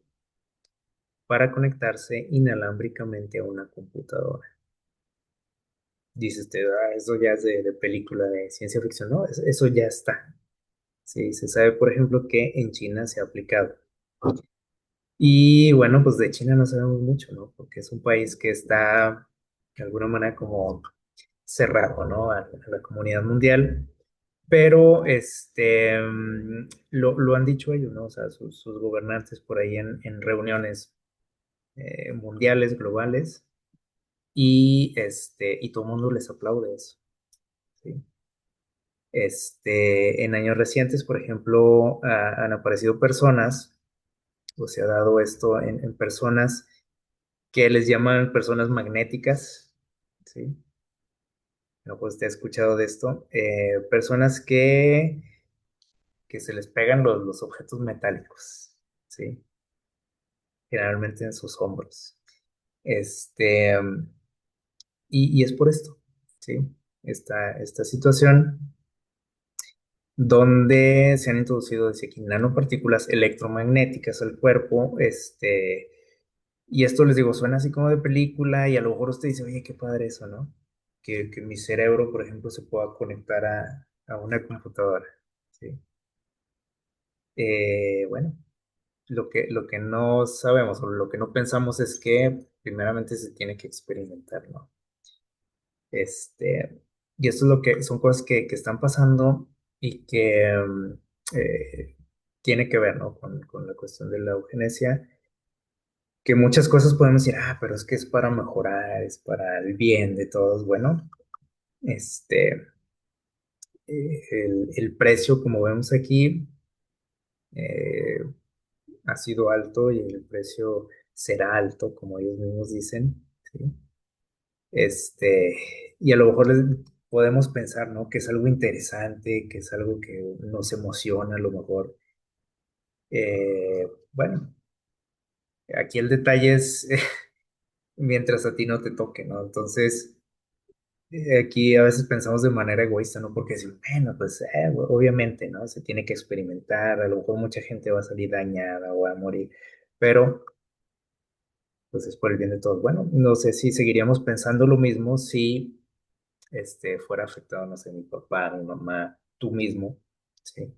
para conectarse inalámbricamente a una computadora. Dice usted, eso ya es de película de ciencia ficción, ¿no? Eso ya está. Sí, se sabe, por ejemplo, que en China se ha aplicado. Y bueno, pues de China no sabemos mucho, ¿no? Porque es un país que está de alguna manera como cerrado, ¿no? A la comunidad mundial. Pero lo han dicho ellos, ¿no? O sea, sus gobernantes por ahí en reuniones mundiales, globales, y todo el mundo les aplaude eso, ¿sí? En años recientes, por ejemplo, han aparecido personas, o se ha dado esto en personas que les llaman personas magnéticas, ¿sí? No, pues te he escuchado de esto. Personas que se les pegan los objetos metálicos, ¿sí? Generalmente en sus hombros. Este, um, y es por esto, ¿sí? Esta situación donde se han introducido desde aquí nanopartículas electromagnéticas al cuerpo, y esto les digo, suena así como de película y a lo mejor usted dice, oye, qué padre eso, ¿no? Que mi cerebro, por ejemplo, se pueda conectar a una computadora, ¿sí? Bueno, lo que no sabemos o lo que no pensamos es que primeramente se tiene que experimentar, ¿no? Este, y esto es lo que son cosas que están pasando y que tiene que ver, ¿no? Con la cuestión de la eugenesia, que muchas cosas podemos decir, pero es que es para mejorar, es para el bien de todos. Bueno, este, el precio, como vemos aquí, eh, ha sido alto y el precio será alto, como ellos mismos dicen, ¿sí? Este, y a lo mejor podemos pensar, ¿no? Que es algo interesante, que es algo que nos emociona a lo mejor. Bueno, aquí el detalle es mientras a ti no te toque, ¿no? Entonces, aquí a veces pensamos de manera egoísta, ¿no? Porque decimos, bueno, pues obviamente, ¿no? Se tiene que experimentar, a lo mejor mucha gente va a salir dañada o va a morir, pero pues es por el bien de todos. Bueno, no sé si seguiríamos pensando lo mismo si fuera afectado, no sé, mi papá, mi mamá, tú mismo, ¿sí?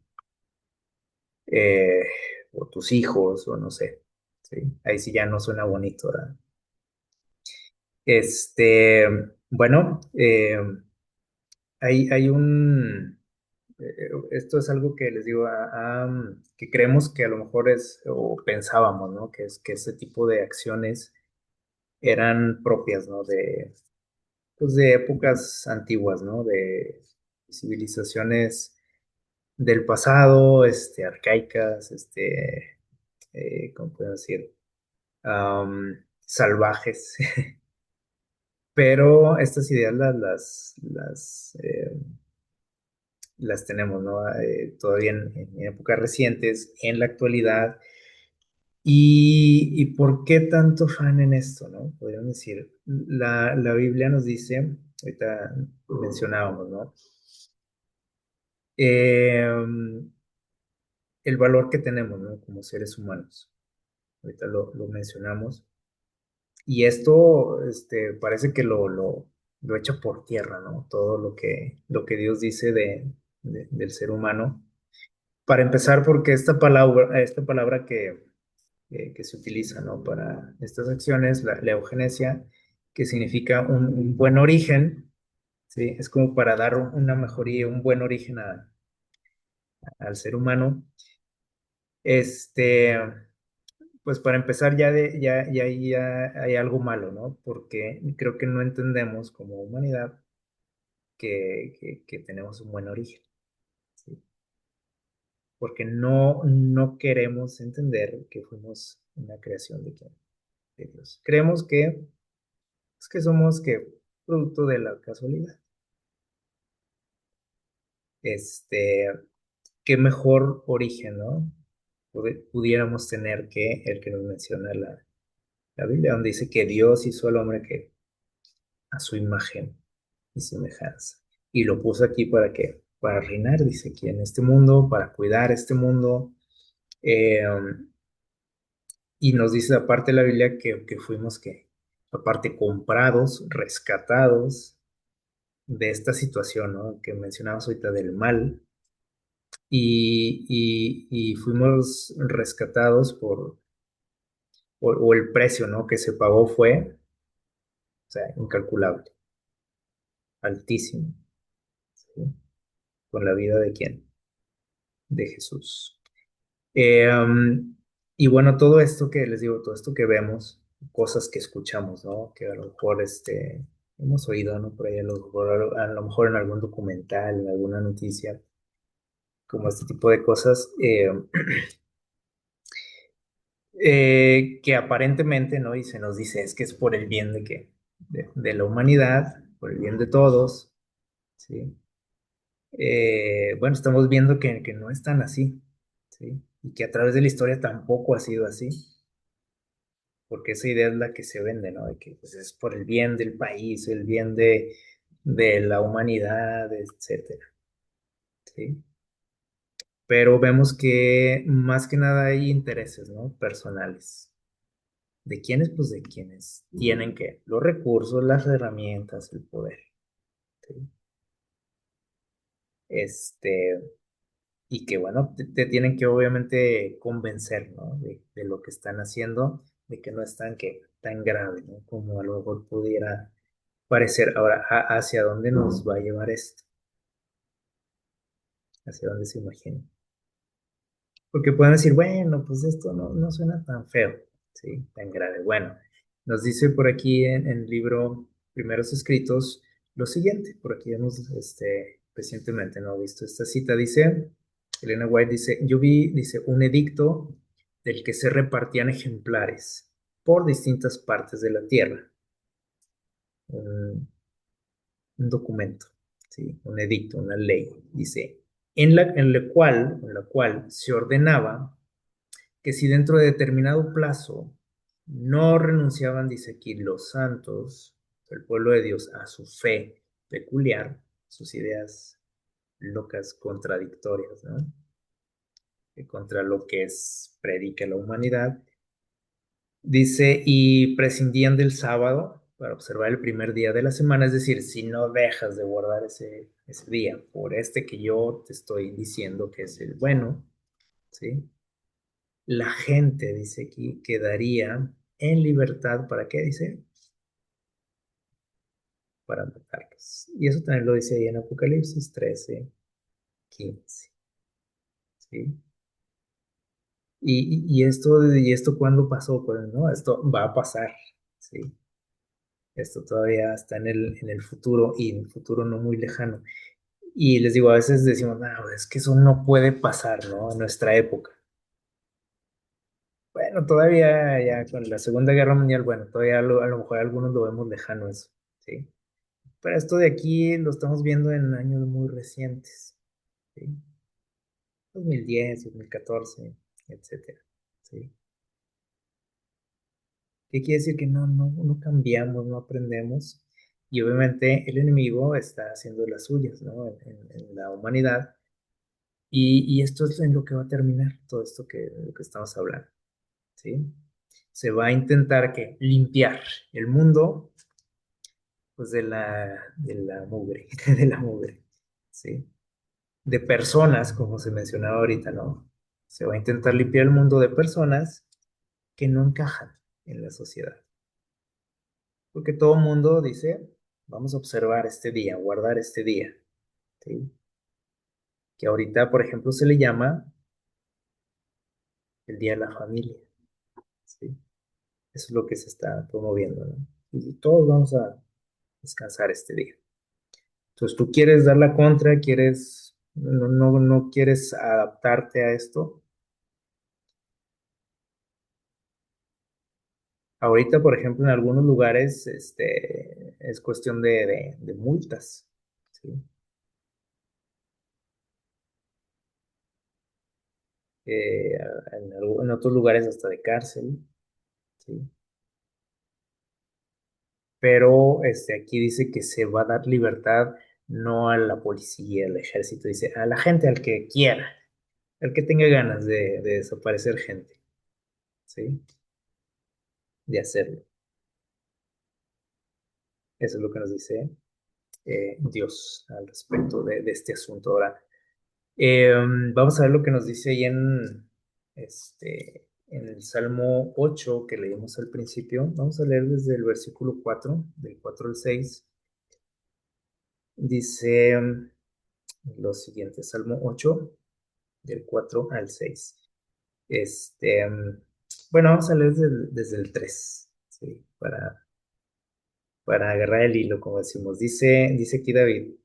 Eh, o tus hijos, o no sé, ¿sí? Ahí sí ya no suena bonito, ¿verdad? Este, bueno, hay un, esto es algo que les digo, que creemos que a lo mejor es, o pensábamos, ¿no? Que es que ese tipo de acciones eran propias, ¿no? Pues de épocas antiguas, ¿no? De civilizaciones del pasado, arcaicas, ¿cómo puedo decir? Salvajes. Pero estas ideas las tenemos, ¿no? Todavía en épocas recientes, en la actualidad. ¿Y por qué tanto fan en esto, no? Podríamos decir, la Biblia nos dice, ahorita mencionábamos, ¿no? Eh, el valor que tenemos, ¿no? Como seres humanos. Ahorita lo mencionamos. Y esto, parece que lo echa por tierra, ¿no? Todo lo que Dios dice del ser humano. Para empezar, porque esta palabra que se utiliza, ¿no? Para estas acciones, la eugenesia, que significa un buen origen, ¿sí? Es como para dar una mejoría, un buen origen al ser humano. Este, pues para empezar ya hay algo malo, ¿no? Porque creo que no entendemos como humanidad que tenemos un buen origen, ¿sí? Porque no queremos entender que fuimos una creación de quién, de Dios. Creemos que somos que producto de la casualidad. Este, qué mejor origen, ¿no? Pudiéramos tener que el que nos menciona la Biblia, donde dice que Dios hizo al hombre que a su imagen y semejanza. Y lo puso aquí para que, para reinar, dice aquí en este mundo, para cuidar este mundo. Y nos dice aparte la Biblia que fuimos que, aparte comprados, rescatados de esta situación, ¿no? Que mencionabas ahorita del mal. Y fuimos rescatados o el precio, ¿no? Que se pagó fue, o sea, incalculable, altísimo, ¿sí? Con la vida de quién, de Jesús. Eh, um, y bueno, todo esto que les digo, todo esto que vemos, cosas que escuchamos, ¿no? Que a lo mejor hemos oído, ¿no? Por ahí a lo mejor en algún documental, en alguna noticia, como este tipo de cosas, que aparentemente, ¿no? Y se nos dice, es que es por el bien de la humanidad, por el bien de todos, ¿sí? Bueno, estamos viendo que no es tan así, ¿sí? Y que a través de la historia tampoco ha sido así, porque esa idea es la que se vende, ¿no? De que pues, es por el bien del país, el bien de la humanidad, etcétera, ¿sí? Pero vemos que más que nada hay intereses, ¿no? Personales. ¿De quiénes? Pues de quienes tienen que los recursos, las herramientas, el poder, ¿sí? Este, y que bueno, te tienen que obviamente convencer, ¿no? De lo que están haciendo, de que no es tan grave, ¿no? Como a lo mejor pudiera parecer. Ahora, ¿hacia dónde nos va a llevar esto? ¿Hacia dónde se imagina? Porque pueden decir, bueno, pues esto no suena tan feo, ¿sí? Tan grave. Bueno, nos dice por aquí en el libro Primeros Escritos lo siguiente, por aquí hemos recientemente no visto esta cita, dice, Elena White dice, yo vi, dice, un edicto del que se repartían ejemplares por distintas partes de la tierra, un, un documento, ¿sí? Un edicto, una ley, dice, en la cual se ordenaba que si dentro de determinado plazo no renunciaban, dice aquí, los santos, el pueblo de Dios, a su fe peculiar, sus ideas locas, contradictorias, ¿no? Contra lo que predica la humanidad. Dice, y prescindían del sábado para observar el primer día de la semana, es decir, si no dejas de guardar ese día por este que yo te estoy diciendo que es el bueno, ¿sí? La gente, dice aquí, quedaría en libertad, ¿para qué? Dice, para matarlos. Y eso también lo dice ahí en Apocalipsis 13, 15, ¿sí? Y esto ¿cuándo pasó? Pues no, esto va a pasar, ¿sí? Esto todavía está en el futuro y en el futuro no muy lejano. Y les digo, a veces decimos, no, es que eso no puede pasar, ¿no? En nuestra época. Bueno, todavía ya con la Segunda Guerra Mundial, bueno, todavía a lo mejor algunos lo vemos lejano eso, ¿sí? Pero esto de aquí lo estamos viendo en años muy recientes, ¿sí? 2010, 2014, etcétera, ¿sí? ¿Qué quiere decir? Que no cambiamos, no aprendemos. Y obviamente el enemigo está haciendo las suyas, ¿no? En la humanidad. Y esto es en lo que va a terminar todo esto lo que estamos hablando, ¿sí? Se va a intentar que limpiar el mundo, pues, de la mugre, de la mugre, ¿sí? De personas, como se mencionaba ahorita, ¿no? Se va a intentar limpiar el mundo de personas que no encajan en la sociedad. Porque todo el mundo dice, vamos a observar este día, guardar este día, ¿sí? Que ahorita, por ejemplo, se le llama el Día de la Familia, ¿sí? Eso es lo que se está promoviendo, ¿no? Y todos vamos a descansar este día. Entonces, tú quieres dar la contra, no quieres adaptarte a esto. Ahorita, por ejemplo, en algunos lugares, es cuestión de multas, ¿sí? En otros lugares hasta de cárcel, ¿sí? Pero aquí dice que se va a dar libertad no a la policía, al ejército, dice a la gente, al que quiera, al que tenga ganas de desaparecer gente, ¿sí? De hacerlo. Eso es lo que nos dice Dios al respecto de este asunto. Ahora, vamos a ver lo que nos dice ahí en el Salmo 8 que leímos al principio. Vamos a leer desde el versículo 4 del 4 al 6. Dice lo siguiente, Salmo 8 del 4 al 6. Bueno, vamos a leer desde el 3, ¿sí? Para agarrar el hilo, como decimos. Dice aquí David,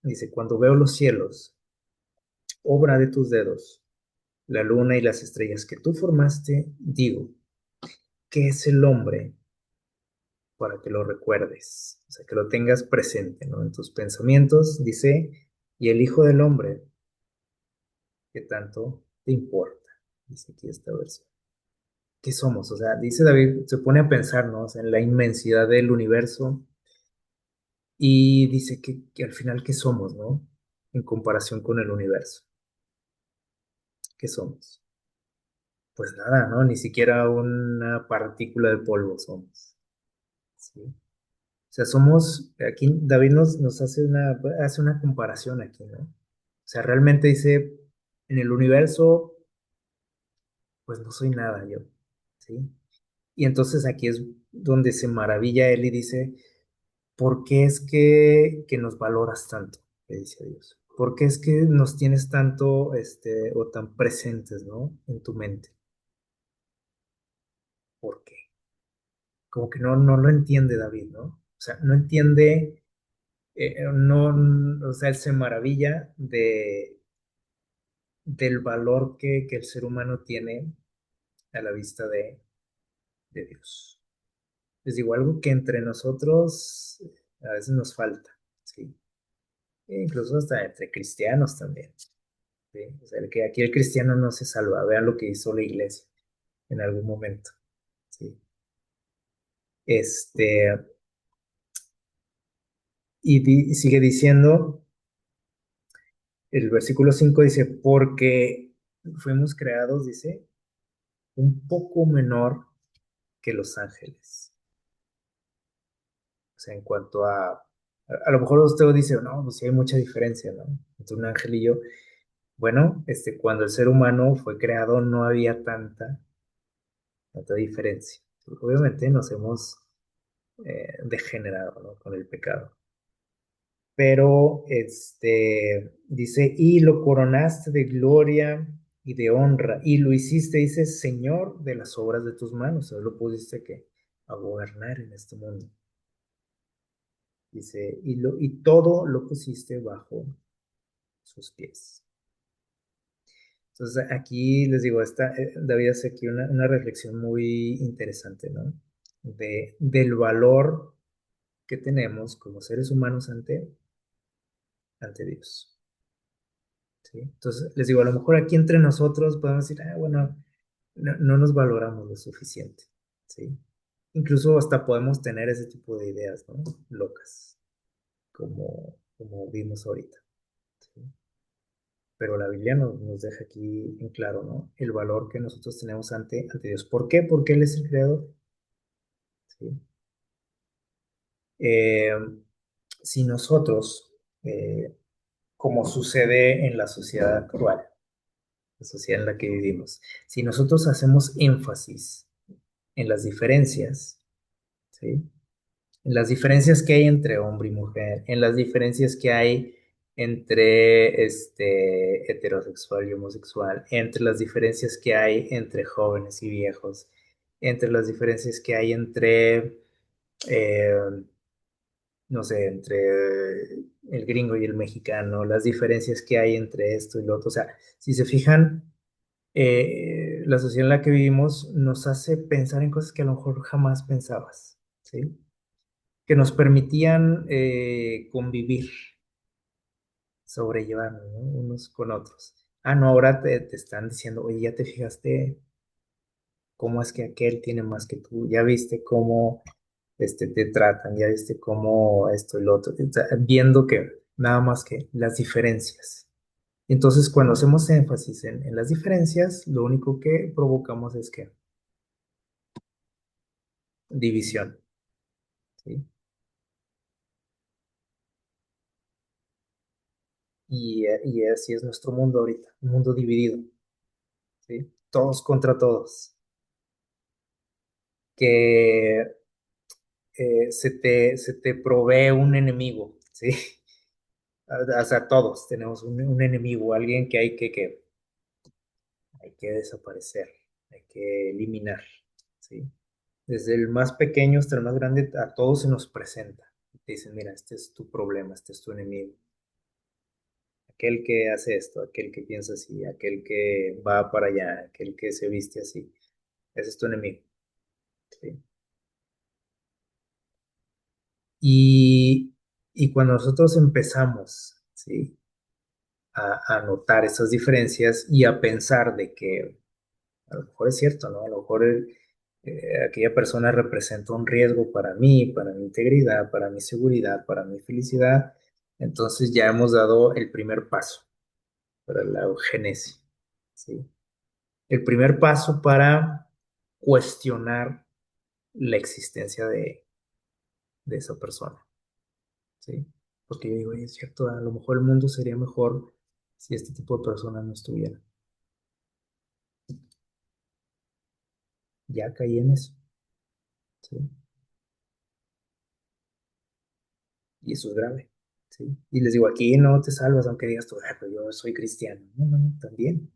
dice, cuando veo los cielos, obra de tus dedos, la luna y las estrellas que tú formaste, digo, ¿qué es el hombre para que lo recuerdes? O sea, que lo tengas presente, ¿no? En tus pensamientos, dice, y el Hijo del Hombre, ¿qué tanto te importa? Dice aquí esta versión. ¿Qué somos? O sea, dice David, se pone a pensar, ¿no? O sea, en la inmensidad del universo y dice que al final, ¿qué somos, no? En comparación con el universo. ¿Qué somos? Pues nada, ¿no? Ni siquiera una partícula de polvo somos, ¿sí? O sea, aquí David nos hace una comparación aquí, ¿no? O sea, realmente dice, en el universo, pues no soy nada yo, ¿sí? Y entonces aquí es donde se maravilla él y dice, ¿por qué es que nos valoras tanto? Le dice a Dios. ¿Por qué es que nos tienes tanto, o tan presentes, ¿no? En tu mente. ¿Por qué? Como que no lo entiende David, ¿no? O sea, no entiende, o sea, él se maravilla del valor que el ser humano tiene a la vista de Dios. Les digo, algo que entre nosotros a veces nos falta, ¿sí? E incluso hasta entre cristianos también, ¿sí? O sea, que aquí el cristiano no se salva. Vean lo que hizo la iglesia en algún momento, ¿sí? Este, y sigue diciendo, el versículo 5 dice, porque fuimos creados, dice, un poco menor que los ángeles. O sea, en cuanto a lo mejor usted dice, no, pues sí hay mucha diferencia, ¿no? Entre un ángel y yo. Bueno, cuando el ser humano fue creado no había tanta diferencia. Obviamente nos hemos degenerado, ¿no? Con el pecado. Pero dice, y lo coronaste de gloria y de honra, y lo hiciste, dice, Señor de las obras de tus manos, o sea, lo pusiste que a gobernar en este mundo. Dice, y todo lo pusiste bajo sus pies. Entonces, aquí les digo, David hace aquí una reflexión muy interesante, ¿no? Del valor que tenemos como seres humanos ante Dios. ¿Sí? Entonces, les digo, a lo mejor aquí entre nosotros podemos decir, bueno, no nos valoramos lo suficiente, ¿sí? Incluso hasta podemos tener ese tipo de ideas, ¿no? Locas, como vimos ahorita, ¿sí? Pero la Biblia nos deja aquí en claro, ¿no? El valor que nosotros tenemos ante Dios. ¿Por qué? Porque Él es el creador, ¿sí? Eh, si nosotros, como sucede en la sociedad actual, la sociedad en la que vivimos, si nosotros hacemos énfasis en las diferencias, ¿sí? En las diferencias que hay entre hombre y mujer, en las diferencias que hay entre heterosexual y homosexual, entre las diferencias que hay entre jóvenes y viejos, entre las diferencias que hay eh, no sé, entre el gringo y el mexicano, las diferencias que hay entre esto y lo otro. O sea, si se fijan, la sociedad en la que vivimos nos hace pensar en cosas que a lo mejor jamás pensabas, ¿sí? Que nos permitían convivir, sobrellevarnos, ¿no? Unos con otros. No, ahora te están diciendo, oye, ya te fijaste cómo es que aquel tiene más que tú, ya viste cómo te tratan, ya viste cómo esto y lo otro, o sea, viendo que nada más que las diferencias. Entonces, cuando hacemos énfasis en las diferencias, lo único que provocamos es que división, ¿sí? Y así es nuestro mundo ahorita, un mundo dividido, ¿sí? Todos contra todos, que se te provee un enemigo, ¿sí? O sea, todos tenemos un enemigo, alguien que hay que desaparecer, hay que eliminar, ¿sí? Desde el más pequeño hasta el más grande, a todos se nos presenta. Te dicen, mira, este es tu problema, este es tu enemigo. Aquel que hace esto, aquel que piensa así, aquel que va para allá, aquel que se viste así. Ese es tu enemigo, ¿sí? Y, y cuando nosotros empezamos, ¿sí? A notar esas diferencias y a pensar de que a lo mejor es cierto, ¿no? A lo mejor aquella persona representa un riesgo para mí, para mi integridad, para mi seguridad, para mi felicidad. Entonces ya hemos dado el primer paso para la eugenesia, ¿sí? El primer paso para cuestionar la existencia de esa persona, ¿sí? Porque yo digo, "Oye, es cierto, a lo mejor el mundo sería mejor si este tipo de personas no estuvieran". Ya caí en eso, ¿sí? Y eso es grave, ¿sí? Y les digo, aquí no te salvas, aunque digas tú, pero yo soy cristiano. No, no, no, también,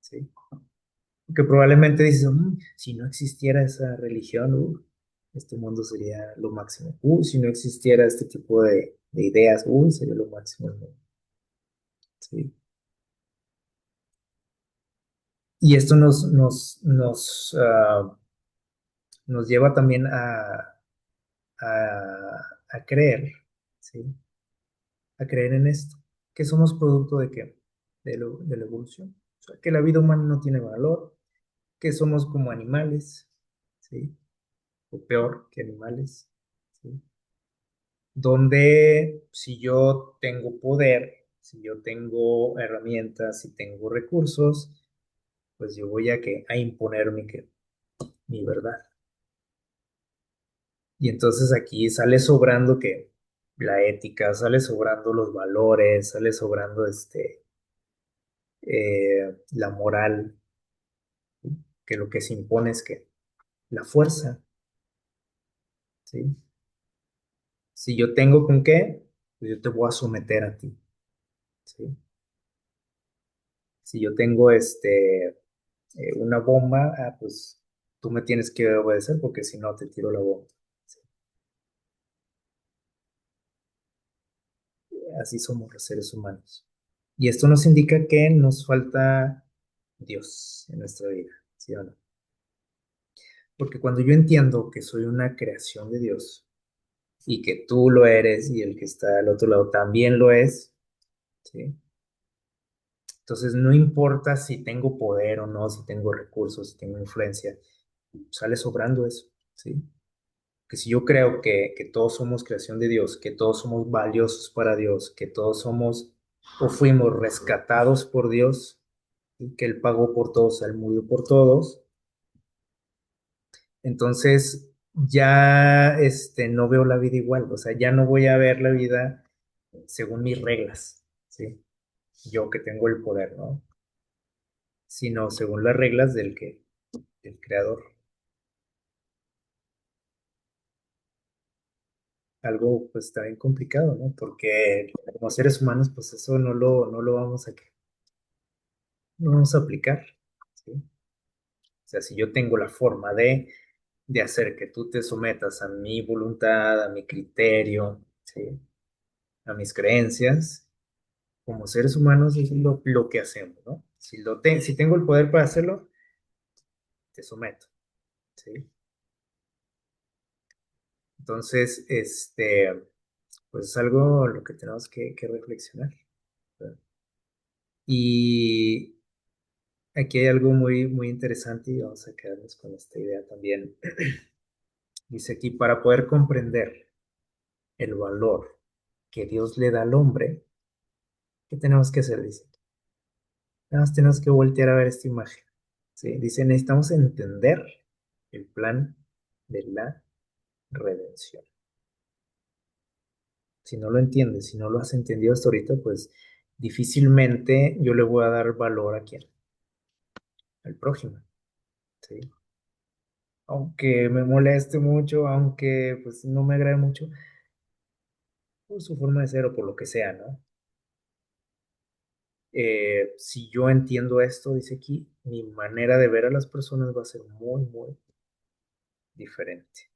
¿sí? Porque probablemente dices, si no existiera esa religión, este mundo sería lo máximo. Si no existiera este tipo de ideas, sería lo máximo, ¿no? ¿Sí? Y esto nos lleva también a creer, ¿sí? A creer en esto, que somos producto de qué? De la evolución. O sea, que la vida humana no tiene valor, que somos como animales, ¿sí? O peor que animales, ¿sí? donde si yo tengo poder, si yo tengo herramientas, si tengo recursos, pues yo voy a imponer mi verdad. Y entonces aquí sale sobrando que la ética, sale sobrando los valores, sale sobrando la moral, ¿sí? Que lo que se impone es que la fuerza, ¿sí? Si yo tengo con qué, pues yo te voy a someter a ti, ¿sí? Si yo tengo una bomba, pues tú me tienes que obedecer porque si no te tiro la bomba. ¿Sí? Así somos los seres humanos. Y esto nos indica que nos falta Dios en nuestra vida, ¿sí o no? Porque cuando yo entiendo que soy una creación de Dios y que tú lo eres y el que está al otro lado también lo es, ¿sí? Entonces no importa si tengo poder o no, si tengo recursos, si tengo influencia, sale sobrando eso, ¿sí? Que si yo creo que todos somos creación de Dios, que todos somos valiosos para Dios, que todos somos o fuimos rescatados por Dios, y que Él pagó por todos, Él murió por todos, entonces ya no veo la vida igual, o sea, ya no voy a ver la vida según mis reglas, ¿sí? Yo que tengo el poder, ¿no? Sino según las reglas del creador. Algo pues está bien complicado, ¿no? Porque como seres humanos, pues eso no lo no vamos a aplicar, ¿sí? O sea, si yo tengo la forma de hacer que tú te sometas a mi voluntad, a mi criterio, ¿sí? A mis creencias, como seres humanos es lo que hacemos, ¿no? Si tengo el poder para hacerlo, te someto, ¿sí? Entonces, pues es algo lo que tenemos que reflexionar, ¿verdad? Y aquí hay algo muy, muy interesante y vamos a quedarnos con esta idea también. Dice aquí, para poder comprender el valor que Dios le da al hombre, ¿qué tenemos que hacer? Dice, nada más tenemos que voltear a ver esta imagen. ¿Sí? Dice, necesitamos entender el plan de la redención. Si no lo entiendes, si no lo has entendido hasta ahorita, pues difícilmente yo le voy a dar valor a quién, al prójimo. ¿Sí? Aunque me moleste mucho, aunque pues no me agrade mucho, por su forma de ser o por lo que sea, ¿no? Si yo entiendo esto, dice aquí, mi manera de ver a las personas va a ser muy, muy diferente.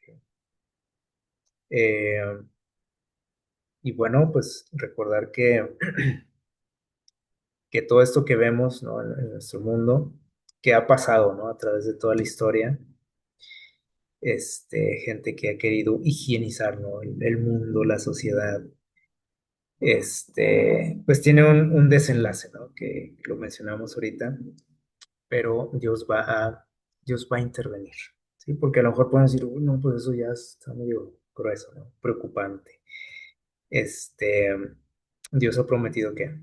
¿Sí? Eh, y bueno, pues recordar que todo esto que vemos, ¿no? En nuestro mundo, que ha pasado, ¿no? A través de toda la historia, gente que ha querido higienizar, ¿no? El mundo, la sociedad, pues tiene un desenlace, ¿no? Que lo mencionamos ahorita, pero Dios va a intervenir, ¿sí? Porque a lo mejor pueden decir, "Uy, no, pues eso ya está medio grueso, ¿no? Preocupante. Este, Dios ha prometido que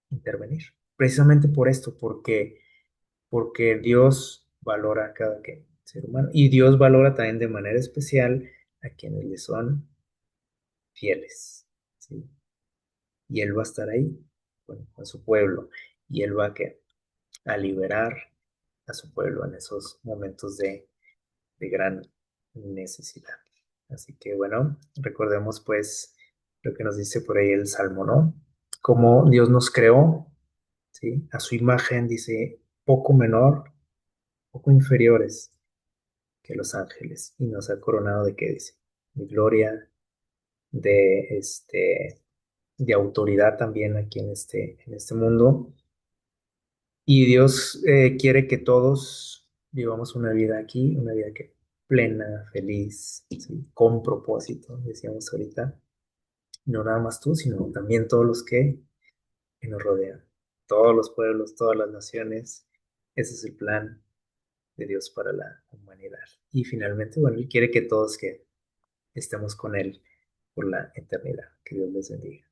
intervenir, precisamente por esto, porque Dios valora a cada ser humano y Dios valora también de manera especial a quienes le son fieles, ¿sí? Y Él va a estar ahí con su pueblo y Él va a liberar a su pueblo en esos momentos de gran necesidad. Así que bueno, recordemos pues lo que nos dice por ahí el Salmo, ¿no? Como Dios nos creó, ¿sí? A su imagen dice poco menor, poco inferiores que los ángeles y nos ha coronado de qué dice, de gloria, de de autoridad también aquí en este mundo. Y Dios quiere que todos vivamos una vida aquí, una vida que plena, feliz, ¿sí? Con propósito, decíamos ahorita. No nada más tú, sino también todos los que nos rodean, todos los pueblos, todas las naciones. Ese es el plan de Dios para la humanidad. Y finalmente, bueno, Él quiere que todos que estemos con Él por la eternidad. Que Dios les bendiga.